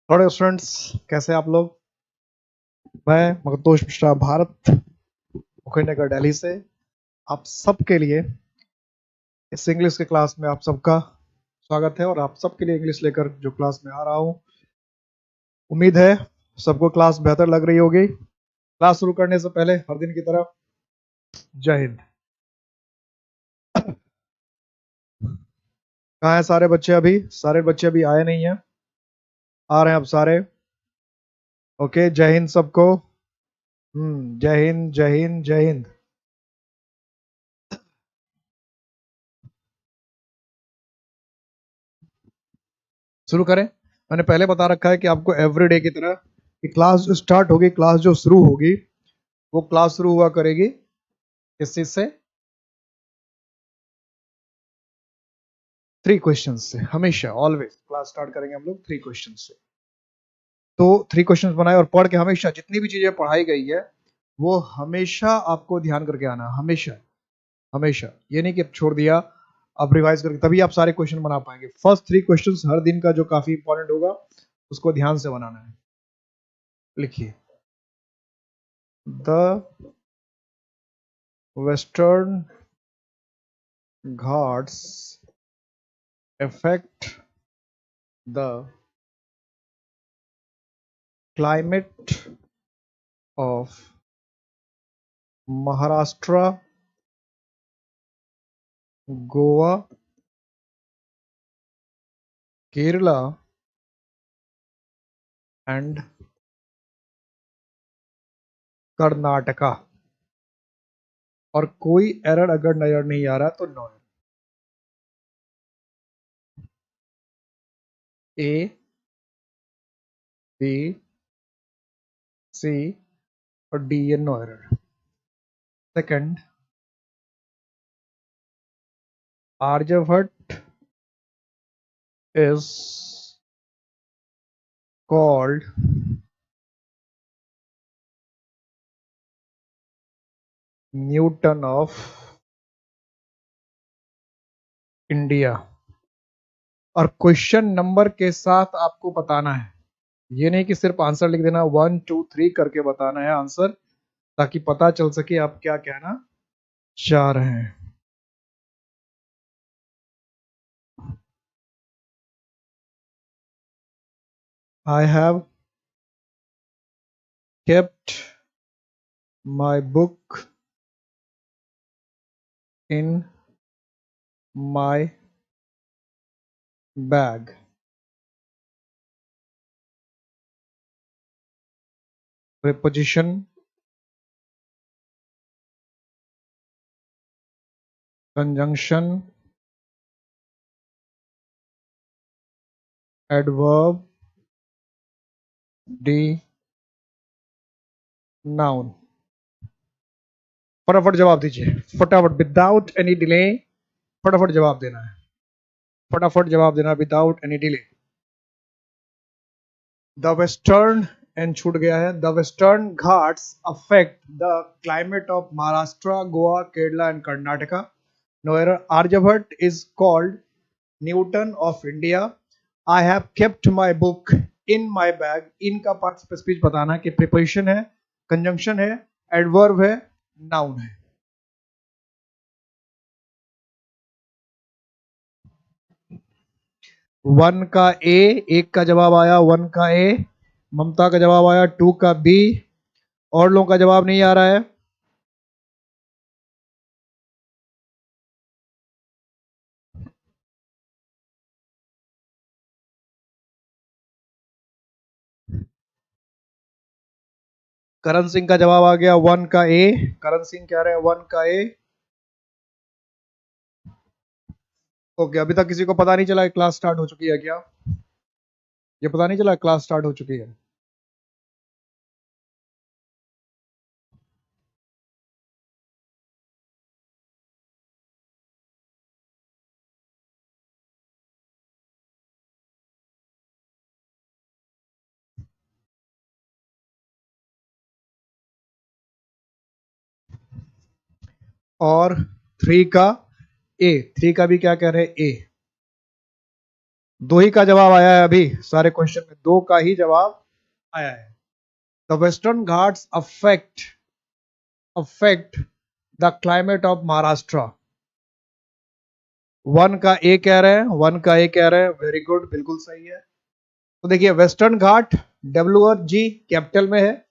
Hello students, कैसे हैं आप लोग। मैं मगतोष मिश्रा, भारत मुखिनगर दिल्ली से आप सबके लिए इस इंग्लिश के क्लास में आप सबका स्वागत है। और आप सबके लिए इंग्लिश लेकर जो क्लास में आ रहा हूँ, उम्मीद है सबको क्लास बेहतर लग रही होगी। क्लास शुरू करने से पहले हर दिन की तरह जय हिंद। कहाँ हैं सारे बच्चे? अभी सारे बच्चे अभी आए नहीं हैं, आ रहे हैं अब सारे। ओके, जय हिंद सबको। जय हिंद, जय हिंद, जय हिंद। शुरू करें। मैंने पहले बता रखा है कि आपको एवरीडे की तरह कि क्लास जो स्टार्ट होगी, क्लास जो शुरू होगी, वो क्लास शुरू हुआ करेगी किस चीज से? 3 क्वेश्चन से। हमेशा ऑलवेज क्लास स्टार्ट करेंगे हम लोग 3 क्वेश्चन से। तो 3 क्वेश्चन बनाए और पढ़ के हमेशा जितनी भी चीजें पढ़ाई गई है वो हमेशा आपको ध्यान करके आना। हमेशा हमेशा, ये नहीं कि अब छोड़ दिया, अब रिवाइज करके तभी आप सारे क्वेश्चन बना पाएंगे। फर्स्ट 3 क्वेश्चन हर दिन का जो काफी इंपॉर्टेंट होगा उसको ध्यान से बनाना है। लिखिए, the western Ghats affect the climate of Maharashtra, Goa, Kerala and Karnataka. और कोई एरर अगर नजर नहीं आ रहा तो नो। ए, बी, सी और डी, ये no error. Second, Aryabhatta is called Newton of India. और क्वेश्चन नंबर के साथ आपको बताना है, ये नहीं कि सिर्फ आंसर लिख देना, 1 2 3 करके बताना है आंसर, ताकि पता चल सके आप क्या कहना चाह रहे हैं। I have kept my book in my bag. Preposition, conjunction, adverb, D, noun। फटाफट जवाब दीजिए, फटाफट, विदाउट एनी डिले। फटाफट जवाब देना है, फटाफट जवाब देना without any delay. The western, and छूट गया है, the western Ghats affect the climate of Maharashtra, Goa, Kerala and Karnataka. No error. Aryabhatta is called Newton of India. I have kept my book in my bag. इन का पार्ट स्पीच बताना कि प्रिपोजिशन है, conjunction है, adverb है, नाउन है। वन का ए, एक का जवाब आया, वन का ए। ममता का जवाब आया, 2 का बी। और लोगों का जवाब नहीं आ रहा है। करण सिंह का जवाब आ गया, 1 का ए। करण सिंह कह रहे हैं 1 का ए। ओके, अभी तक किसी को पता नहीं चला क्लास स्टार्ट हो चुकी है क्या? ये पता नहीं चला क्लास स्टार्ट हो चुकी है? और 3 का ए, 3 का भी क्या कह रहे हैं? ए। दो ही का जवाब आया है अभी सारे क्वेश्चन में, दो का ही जवाब आया है। The western Ghats affect the climate of Maharashtra. One का ए कह रहे हैं, वन का ए कह रहे हैं, वेरी गुड, बिल्कुल सही है। तो देखिए वेस्टर्न घाट WRG कैपिटल में है,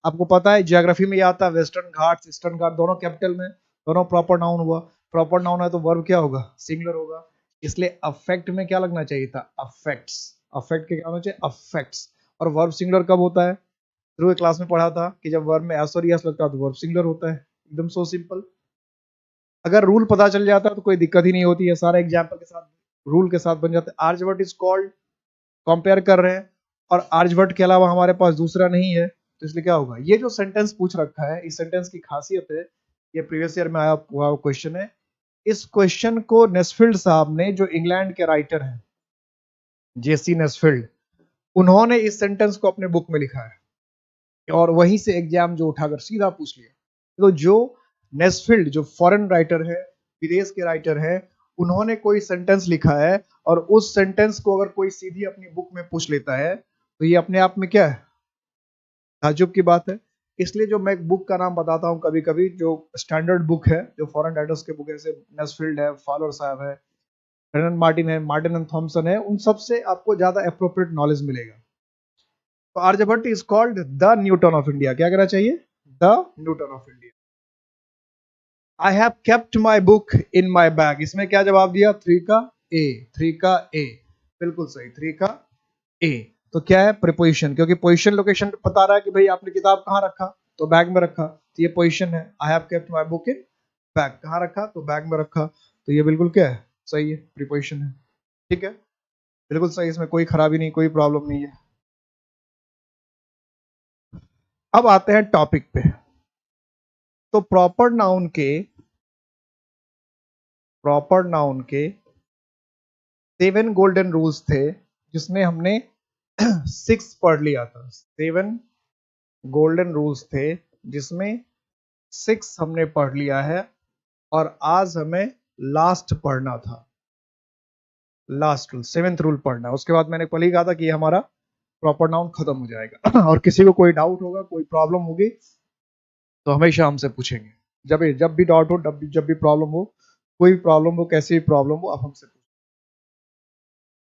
आपको पता है जियोग्राफी में आता है वेस्टर्न घाट ईस्टर्न घाट दोनों कैपिटल में, दोनों प्रॉपर नाउन हुआ, प्रॉपर नाउन है तो वर्ब क्या होगा, सिंगुलर होगा, इसलिए अफेक्ट में क्या लगना चाहिए था, अफेक्ट्स, अफेक्ट के क्या होना चाहिए, अफेक्ट्स। और वर्ब सिंगुलर कब होता है, शुरू की क्लास में पढ़ा था कि जब वर्ब में एस और यस लगता है तो वर्ब सिंगुलर होता है, एकदम सो सिंपल। अगर रूल पता चल जाता है तो कोई दिक्कत ही नहीं होती है, सारा एग्जाम्पल के साथ रूल के साथ बन जाता है। आर्यभट्ट इज कॉल्ड, कंपेयर कर रहे हैं और आर्यभट्ट के अलावा हमारे पास दूसरा नहीं है, तो इसलिए क्या होगा, ये जो सेंटेंस पूछ रखा है इस सेंटेंस की खासियत है, ये प्रीवियस ईयर में आया हुआ क्वेश्चन है। इस क्वेश्चन को नेस्फील्ड साहब ने, जो इंग्लैंड के राइटर हैं JC नेस्फील्ड, उन्होंने इस सेंटेंस को अपने बुक में लिखा है और वहीं से एग्जाम जो उठाकर सीधा पूछ लिया। तो जो नेस्फील्ड जो फॉरेन राइटर है, विदेश के राइटर है, उन्होंने कोई सेंटेंस लिखा है और उस सेंटेंस को अगर कोई सीधी अपनी बुक में पूछ लेता है तो ये अपने आप में क्या है, ताज्जुब की बात है। इसलिए जो मैं बुक का नाम बताता हूँ कभी कभी, जो स्टैंडर्ड बुक है, जो फॉरेन राइटर्स के बुक है, जैसे नेस्फील्ड है, फॉलर साहब है, रेनन मार्टिन है, मार्टिन एंड थॉमसन है, उन सब से आपको ज्यादा अप्रोप्रिएट नॉलेज मिलेगा। तो Aryabhatta is called the Newton of India, क्या कहना चाहिए, the Newton of India. I have kept my book in my bag, इसमें क्या जवाब दिया, थ्री का ए, थ्री का ए, बिल्कुल सही, थ्री का ए। तो क्या है, प्रीपोजिशन, क्योंकि पोजिशन लोकेशन पता रहा है कि भाई आपने किताब कहाँ रखा, तो बैग में रखा, तो ये पोजिशन है। आई have kept my book in bag, कहाँ रखा, तो बैग में रखा, तो ये बिल्कुल क्या है, सही है, प्रीपोजिशन है, ठीक है, बिल्कुल सही, इसमें कोई खराबी नहीं, कोई प्रॉब्लम नहीं है। अब आते हैं टॉपिक पे। तो प्रॉपर नाउन के 7 गोल्डन रूल्स थे, जिसमें हमने 6 पढ़ लिया था, 7 गोल्डन रूल्स थे जिसमें 6 हमने पढ़ लिया है, और आज हमें लास्ट पढ़ना था, लास्ट रूल, 7th रूल पढ़ना। उसके बाद मैंने कल ही कहा था कि हमारा प्रॉपर नाउन खत्म हो जाएगा। और किसी को कोई डाउट होगा, कोई प्रॉब्लम होगी, तो हमेशा हमसे पूछेंगे, जब भी डाउट हो, जब भी प्रॉब्लम हो, कोई भी प्रॉब्लम हो, कैसी भी प्रॉब्लम हो, आप हमसे पूछें।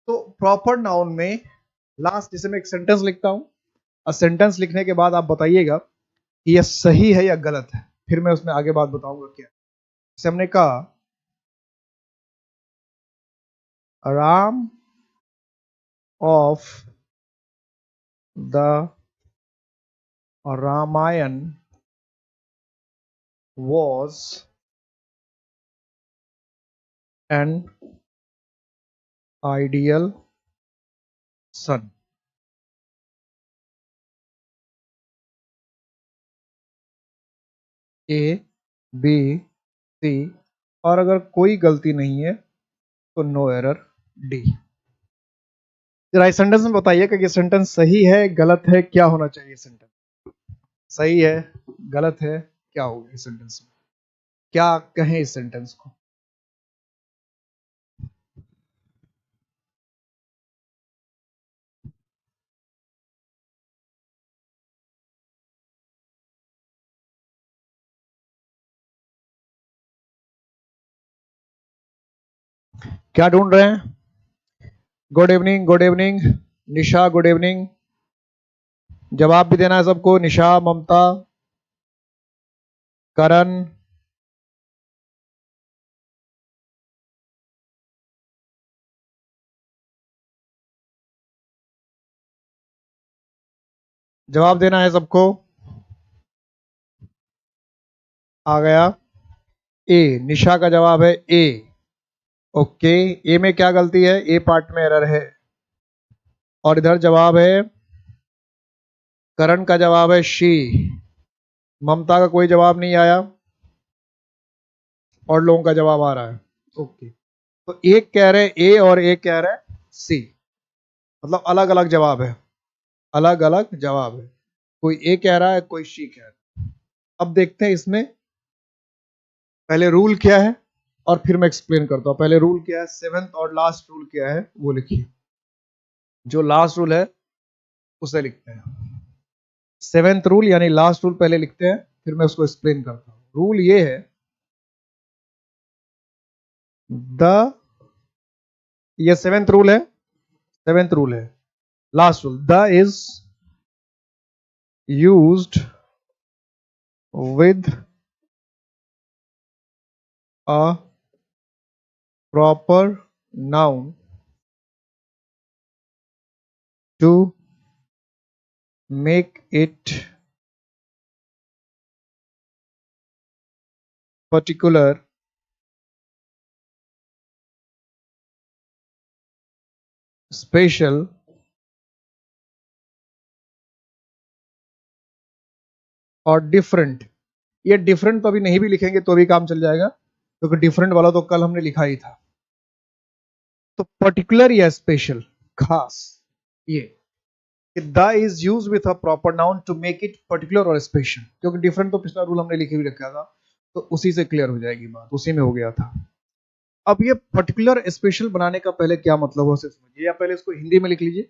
तो प्रॉपर नाउन में लास्ट, जैसे मैं एक सेंटेंस लिखता हूं और सेंटेंस लिखने के बाद आप बताइएगा कि यह सही है या गलत है, फिर मैं उसमें आगे बात बताऊंगा क्या। जैसे हमने कहा Ram of the Ramayana was an ideal son। A B C, और अगर कोई गलती नहीं है तो नो एरर D। जरा इस सेंटेंस में बताइए कि ये सेंटेंस सही है, गलत है, क्या होना चाहिए सेंटेंस, सही है, गलत है, क्या होगा इस सेंटेंस में, क्या कहें इस सेंटेंस को। क्या ढूंढ रहे हैं, गुड इवनिंग, गुड इवनिंग निशा, गुड इवनिंग, जवाब भी देना है सबको, निशा, ममता, करण, जवाब देना है सबको, आ गया ए, निशा का जवाब है ए। ओके, ए में क्या गलती है, ए पार्ट में एरर है, और इधर जवाब है, करण का जवाब है शी, ममता का कोई जवाब नहीं आया, और लोगों का जवाब आ रहा है। ओके, तो एक कह रहे ए और एक कह रहे सी, मतलब अलग अलग जवाब है, अलग अलग जवाब है, कोई ए कह रहा है, कोई शी कह रहा है। अब देखते हैं इसमें पहले रूल क्या है और फिर मैं एक्सप्लेन करता हूं। पहले रूल क्या है, 7th और लास्ट रूल क्या है वो लिखिए। जो लास्ट रूल है उसे लिखते हैं। सेवेंथ रूल यानी लास्ट रूल पहले लिखते हैं, फिर मैं उसको एक्सप्लेन करता हूं। रूल ये है, ये सेवेंथ रूल है, सेवेंथ रूल है, last rule, the is used with a proper noun to make it particular, special और डिफरेंट। ये डिफरेंट तो अभी नहीं भी लिखेंगे तो भी काम चल जाएगा, क्योंकि डिफरेंट वाला तो कल हमने लिखा ही था। तो पर्टिकुलर या स्पेशल, खास, ये the is use with a proper noun to make it particular और स्पेशल, क्योंकि डिफरेंट तो पिछला रूल हमने लिखे भी रखा था, तो उसी से क्लियर हो जाएगी बात, उसी में हो गया था। अब ये पर्टिकुलर स्पेशल बनाने का पहले क्या मतलब हो उसे समझिए, या पहले इसको हिंदी में लिख लीजिए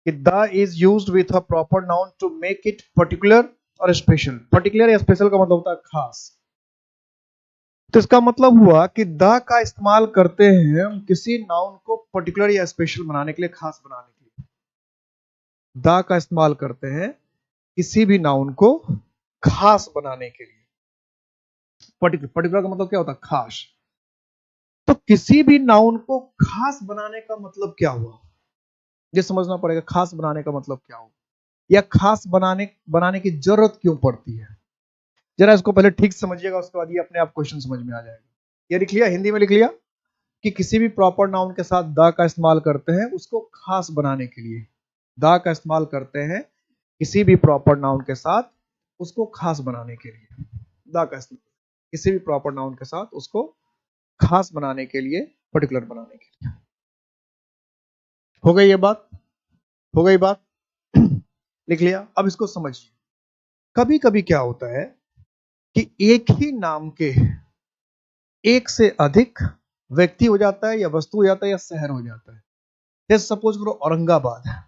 कि the is used with a proper noun to make it particular और स्पेशल। पर्टिकुलर या स्पेशल का मतलब होता है खास। तो इसका मतलब हुआ कि द का इस्तेमाल करते हैं हम किसी नाउन को पर्टिकुलर या स्पेशल बनाने के लिए, खास बनाने के लिए। द का इस्तेमाल करते हैं किसी भी नाउन को खास बनाने के लिए। पर्टिकुलर, पर्टिकुलर का मतलब क्या होता है, खास। तो किसी भी नाउन को खास बनाने का मतलब क्या हुआ, ये समझना पड़ेगा। खास बनाने का मतलब क्या हुआ, या खास बनाने की जरूरत क्यों पड़ती है। जरा इसको पहले ठीक समझिएगा, उसके बाद ये अपने आप क्वेश्चन समझ में आ जाएगा। ये लिख लिया, हिंदी में लिख लिया कि किसी भी प्रॉपर नाउन के साथ द का इस्तेमाल करते हैं उसको खास बनाने के लिए। द का इस्तेमाल करते हैं किसी भी प्रॉपर नाउन के साथ उसको खास बनाने के लिए। द का इस्तेमाल किसी भी प्रॉपर नाउन के साथ उसको खास बनाने के लिए, पर्टिकुलर बनाने के लिए। हो गई ये बात, हो गई बात। लिख लिया। अब इसको समझिए, कभी कभी क्या होता है कि एक ही नाम के एक से अधिक व्यक्ति हो जाता है, या वस्तु हो जाता है, या शहर हो जाता है। जैसे सपोज करो औरंगाबाद है,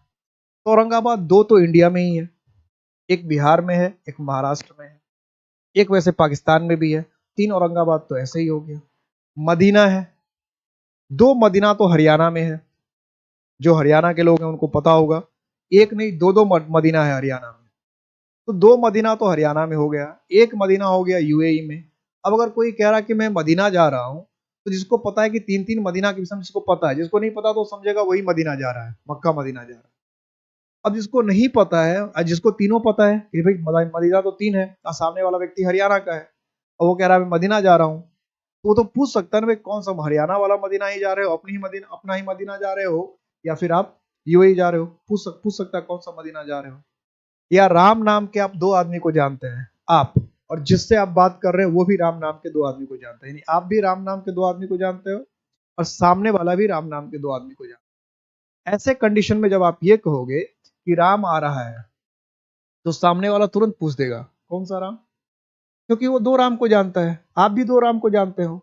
तो औरंगाबाद दो तो इंडिया में ही है, एक बिहार में है, एक महाराष्ट्र में है, एक वैसे पाकिस्तान में भी है। तीन औरंगाबाद तो ऐसे ही हो गया। मदीना है, दो मदीना तो हरियाणा में है, जो हरियाणा के लोग हैं उनको पता होगा। एक नहीं, दो दो मदीना है हरियाणा में, तो दो मदीना तो हरियाणा में हो गया, एक मदीना हो गया यूएई में। अब अगर कोई कह रहा कि मैं मदीना जा रहा हूं, तो जिसको पता है कि तीन तीन मदीना के विषय जिसको पता है, जिसको नहीं पता तो समझेगा वही मदीना जा रहा है, मक्का मदीना जा रहा है। अब जिसको नहीं पता है और जिसको तीनों पता है कि भाई मदीना तो तीन है, और सामने वाला व्यक्ति हरियाणा का है और वो कह रहा है मैं मदीना जा रहा हूँ, तो वो तो पूछ सकता है ना भाई कौन सा, हरियाणा वाला मदीना ही जा रहे हो, अपना ही मदीना जा रहे हो, या फिर आप यूएई जा रहे हो। पूछ सकता है कौन सा मदीना जा रहे हो। या राम नाम के आप दो आदमी को जानते हैं, आप और जिससे आप बात कर रहे हैं वो भी राम नाम के दो आदमी को जानते हैं, यानी आप भी राम नाम के दो आदमी को जानते हो और सामने वाला भी राम नाम के दो आदमी को जानते हैं। ऐसे कंडीशन में जब आप ये कहोगे कि राम आ रहा है, तो सामने वाला तुरंत पूछ देगा कौन सा राम, क्योंकि वो दो राम को जानता है, आप भी दो राम को जानते हो।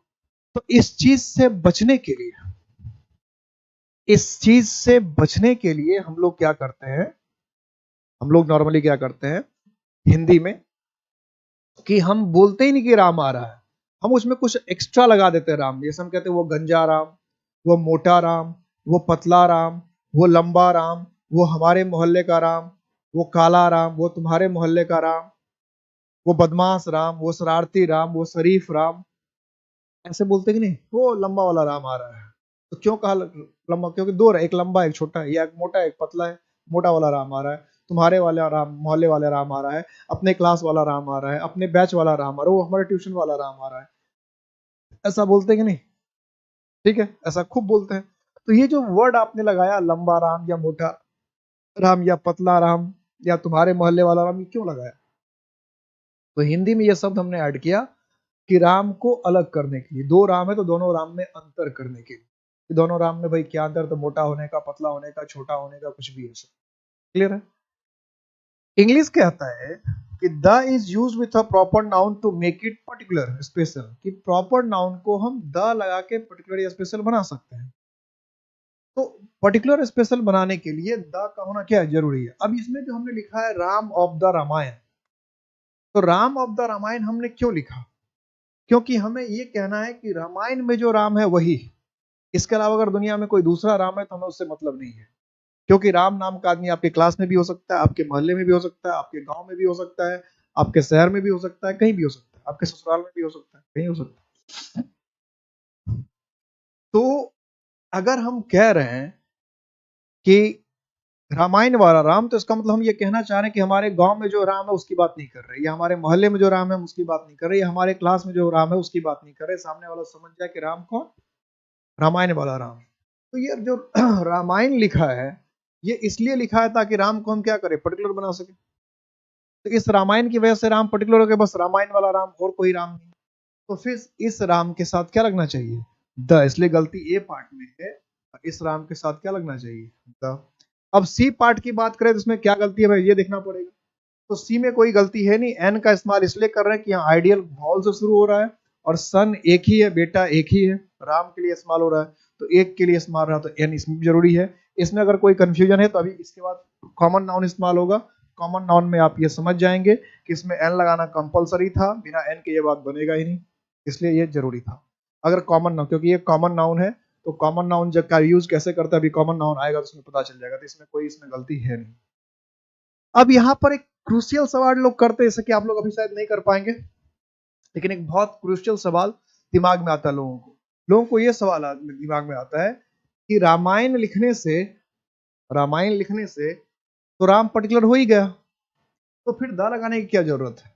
तो इस चीज से बचने के लिए, इस चीज से बचने के लिए हम लोग क्या करते हैं, हम लोग नॉर्मली क्या करते हैं हिंदी में, कि हम बोलते ही नहीं कि राम आ रहा है, हम उसमें कुछ एक्स्ट्रा लगा देते हैं राम। जैसे हम कहते हैं वो गंजा राम, वो मोटा राम, वो पतला राम, वो लंबा राम, वो हमारे मोहल्ले का राम, वो काला राम, वो तुम्हारे मोहल्ले का राम, वो बदमाश राम, वो शरारती राम, वो शरीफ राम। ऐसे बोलते कि नहीं, वो लंबा वाला राम आ रहा है। तो क्यों कहा लंबा, क्योंकि दो, एक लंबा एक छोटा है, या एक मोटा एक पतला है। मोटा वाला राम आ रहा है, तुम्हारे वाला राम, मोहल्ले वाले राम आ रहा है, अपने क्लास वाला राम आ रहा है, अपने बैच वाला राम आ रहा है, वो हमारे ट्यूशन वाला राम आ रहा है। ऐसा बोलते कि नहीं, ठीक है, ऐसा खूब बोलते हैं। तो ये जो वर्ड आपने लगाया लंबा राम या मोटा राम या पतला राम या तुम्हारे मोहल्ले वाला राम, ये क्यों लगाया। तो हिंदी में ये शब्द हमने ऐड किया कि राम को अलग करने के लिए। दो राम है तो दोनों राम में अंतर करने के लिए, कि दोनों राम में भाई क्या अंतर, तो मोटा होने का, पतला होने का, छोटा होने का, कुछ भी ऐसा। क्लियर है। इंग्लिश कहता है कि the is use with a proper noun to make it particular special, कि प्रॉपर नाउन को हम द लगा के पर्टिकुलर या स्पेशल बना सकते हैं। तो पर्टिकुलर स्पेशल बनाने के लिए द का होना क्या है, जरूरी है। अब इसमें जो हमने लिखा है राम ऑफ द रामायण, तो राम ऑफ द रामायण हमने क्यों लिखा? क्योंकि हमें ये कहना है कि रामायण में जो राम है वही, इसके अलावा अगर दुनिया में कोई दूसरा राम है तो हमें उससे मतलब नहीं है। क्योंकि राम नाम का आदमी आपके क्लास में भी हो सकता है, आपके मोहल्ले में भी हो सकता है, आपके गांव में भी हो सकता है, आपके शहर में भी हो सकता है, कहीं भी हो सकता है, आपके ससुराल में भी हो सकता है, कहीं हो सकता है। तो अगर हम कह रहे हैं कि रामायण वाला राम, तो इसका मतलब हम ये कहना चाह रहे हैं कि हमारे गांव में जो राम है उसकी बात नहीं कर रहे, या हमारे मोहल्ले में जो राम है उसकी बात नहीं कर रहे, या हमारे क्लास में जो राम है उसकी बात नहीं कर रहे। सामने वाला समझ जाए कि राम कौन, रामायण वाला राम। तो ये जो रामायण लिखा है, ये इसलिए लिखा है ताकि राम को हम क्या करें, पर्टिकुलर बना सके। तो इस रामायण की वजह से राम पर्टिकुलर हो गया, बस रामायण वाला राम, और कोई राम नहीं। तो फिर इस राम के साथ क्या लगना चाहिए, द, इसलिए गलती ए पार्ट में है। इस राम के साथ क्या लगना चाहिए, द। अब सी पार्ट की बात करें तो इसमें क्या गलती है भाई, ये देखना पड़ेगा। तो सी में कोई गलती है नहीं, एन का इस्तेमाल इसलिए कर रहे हैं कि यहाँ आइडियल वॉल से शुरू हो रहा है, और सन एक ही है, बेटा एक ही है, राम के लिए इस्तेमाल हो रहा है, तो एक के लिए इस्तेमाल रहा, तो एन इसमें भी जरूरी है। इसमें अगर कोई कंफ्यूजन है तो अभी इसके बाद कॉमन नाउन इस्तेमाल होगा। कॉमन नाउन में आप ये समझ जाएंगे कि इसमें एन लगाना कंपलसरी था, बिना एन के ये बात बनेगा ही नहीं, इसलिए ये जरूरी था। अगर कॉमन नाउन, क्योंकि ये कॉमन नाउन है, तो कॉमन नाउन जब का यूज कैसे करता है, अभी कॉमन नाउन आएगा तो उसमें पता चल जाएगा, तो इसमें कोई इसमें गलती है नहीं। अब यहाँ पर एक क्रूशियल सवाल लोग करते हैं, जैसे कि आप लोग अभी शायद नहीं कर पाएंगे, लेकिन एक बहुत क्रूशियल सवाल दिमाग में आता है लोगों को ये सवाल दिमाग में आता है कि रामायण लिखने से तो राम पर्टिकुलर हो ही गया, तो फिर दा लगाने की क्या जरूरत है?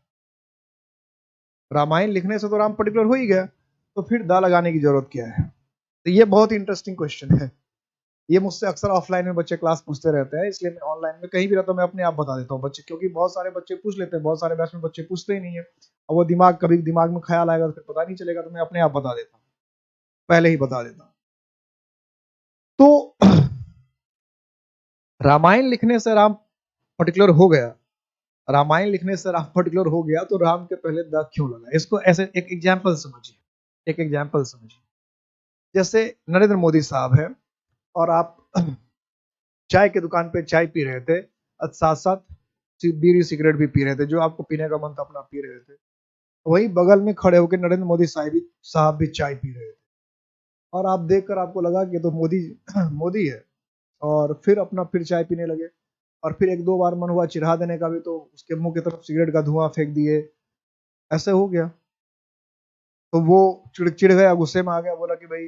रामायण लिखने से तो राम पर्टिकुलर हो ही गया, तो फिर दा लगाने की जरूरत क्या है? तो ये बहुत इंटरेस्टिंग क्वेश्चन है। ये मुझसे अक्सर ऑफलाइन में बच्चे क्लास पूछते रहते हैं, इसलिए मैं ऑनलाइन में कहीं भी रहता हूँ मैं अपने आप बता देता हूँ बच्चे, क्योंकि बहुत सारे बच्चे पूछ लेते हैं, बहुत सारे बैच में बच्चे पूछते ही नहीं है, और वो कभी दिमाग में ख्याल आएगा तो फिर पता नहीं चलेगा, तो मैं अपने आप बता देता हूँ, पहले ही बता देता हूँ। तो रामायण लिखने से राम पर्टिकुलर हो गया, रामायण लिखने से राम पर्टिकुलर हो गया, तो राम के पहले द क्यों लगा? इसको ऐसे एक एग्जाम्पल समझिए, जैसे नरेंद्र मोदी साहब है, और आप चाय की दुकान पे चाय पी रहे थे, साथ साथ बीड़ी सिगरेट भी पी रहे थे, जो आपको पीने का मन था अपना पी रहे थे, वही बगल में खड़े होकर नरेंद्र मोदी साहब भी चाय पी रहे थे, और आप देखकर आपको लगा कि तो मोदी मोदी है, और फिर चाय पीने लगे, और फिर एक दो बार मन हुआ चिढ़ा देने का भी, तो उसके मुंह की तरफ सिगरेट का धुआं फेंक दिए, ऐसे हो गया। तो वो चिढ़ गया, गुस्से में आ गया, बोला कि भाई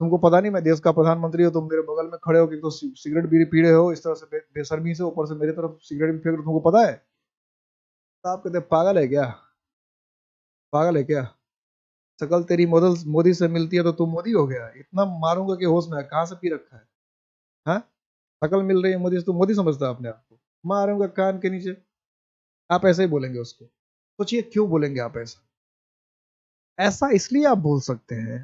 तुमको पता नहीं मैं देश का प्रधानमंत्री हूँ, तुम मेरे बगल में खड़े हो कि तो सिगरेट बीड़ी पी रहे हो, इस तरह से बेशर्मी से, ऊपर से मेरी तरफ सिगरेट भी फेंक रहे हो, तुमको पता है? तो आप कहते पागल है क्या, पागल है क्या, शकल तेरी मोदी से मिलती है तो तू मोदी हो गया, इतना मारूंगा कि होश में है, कहाँ से पी रखा है, हाँ? शकल मिल रही है मोदी से, तू मोदी समझता है अपने आप को, मारूंगा कान के नीचे। आप ऐसे ही बोलेंगे उसको, सोचिए क्यों बोलेंगे आप ऐसा? ऐसा इसलिए आप बोल सकते हैं,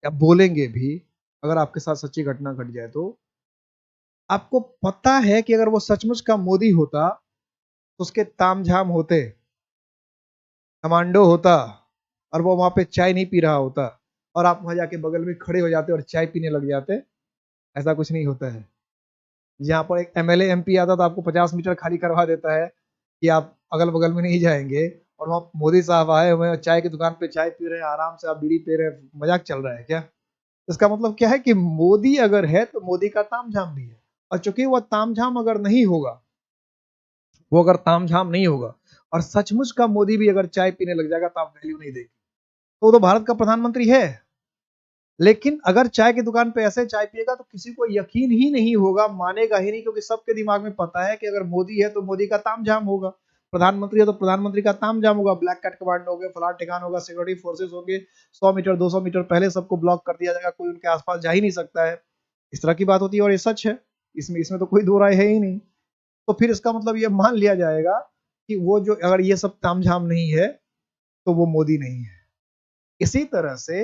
या बोलेंगे भी, अगर आपके साथ सच्ची घटना घट जाए तो आपको पता है कि अगर वो सचमुच का मोदी होता तो उसके तामझाम होते, कमांडो होता, और वो वहां पे चाय नहीं पी रहा होता, और आप वहां जाके बगल में खड़े हो जाते और चाय पीने लग जाते। ऐसा कुछ नहीं होता है। यहाँ पर एक एमएलए एमपी आता तो आपको 50 मीटर खाली करवा देता है कि आप अगल बगल में नहीं जाएंगे, और वहाँ मोदी साहब आए हुए हैं, चाय की दुकान पे चाय पी रहे हैं, आराम से आप बीड़ी पी रहे हैं, मजाक चल रहा है क्या? इसका मतलब क्या है कि मोदी अगर है तो मोदी का तामझाम भी है, और चूंकि वह तामझाम अगर नहीं होगा, वो अगर तामझाम नहीं होगा और सचमुच का मोदी भी अगर चाय पीने लग जाएगा तो आप वैल्यू नहीं देंगे, तो वो तो भारत का प्रधानमंत्री है। लेकिन अगर चाय की दुकान पे ऐसे चाय पिएगा तो किसी को यकीन ही नहीं होगा, मानेगा ही नहीं, क्योंकि सबके दिमाग में पता है कि अगर मोदी है तो मोदी का तामझाम होगा, प्रधानमंत्री है तो प्रधानमंत्री का तामझाम होगा, ब्लैक कैट कमांडो होंगे, फलान ठिकान होगा, सिक्योरिटी फोर्सेस होंगे, 100 मीटर 200 मीटर पहले सबको ब्लॉक कर दिया जाएगा, कोई उनके आसपास जा ही नहीं सकता है। इस तरह की बात होती है, और ये सच है, इसमें इसमें तो कोई दो राय है ही नहीं। तो फिर इसका मतलब ये मान लिया जाएगा कि वो जो, अगर ये सब तामझाम नहीं है तो वो मोदी नहीं है। इसी तरह से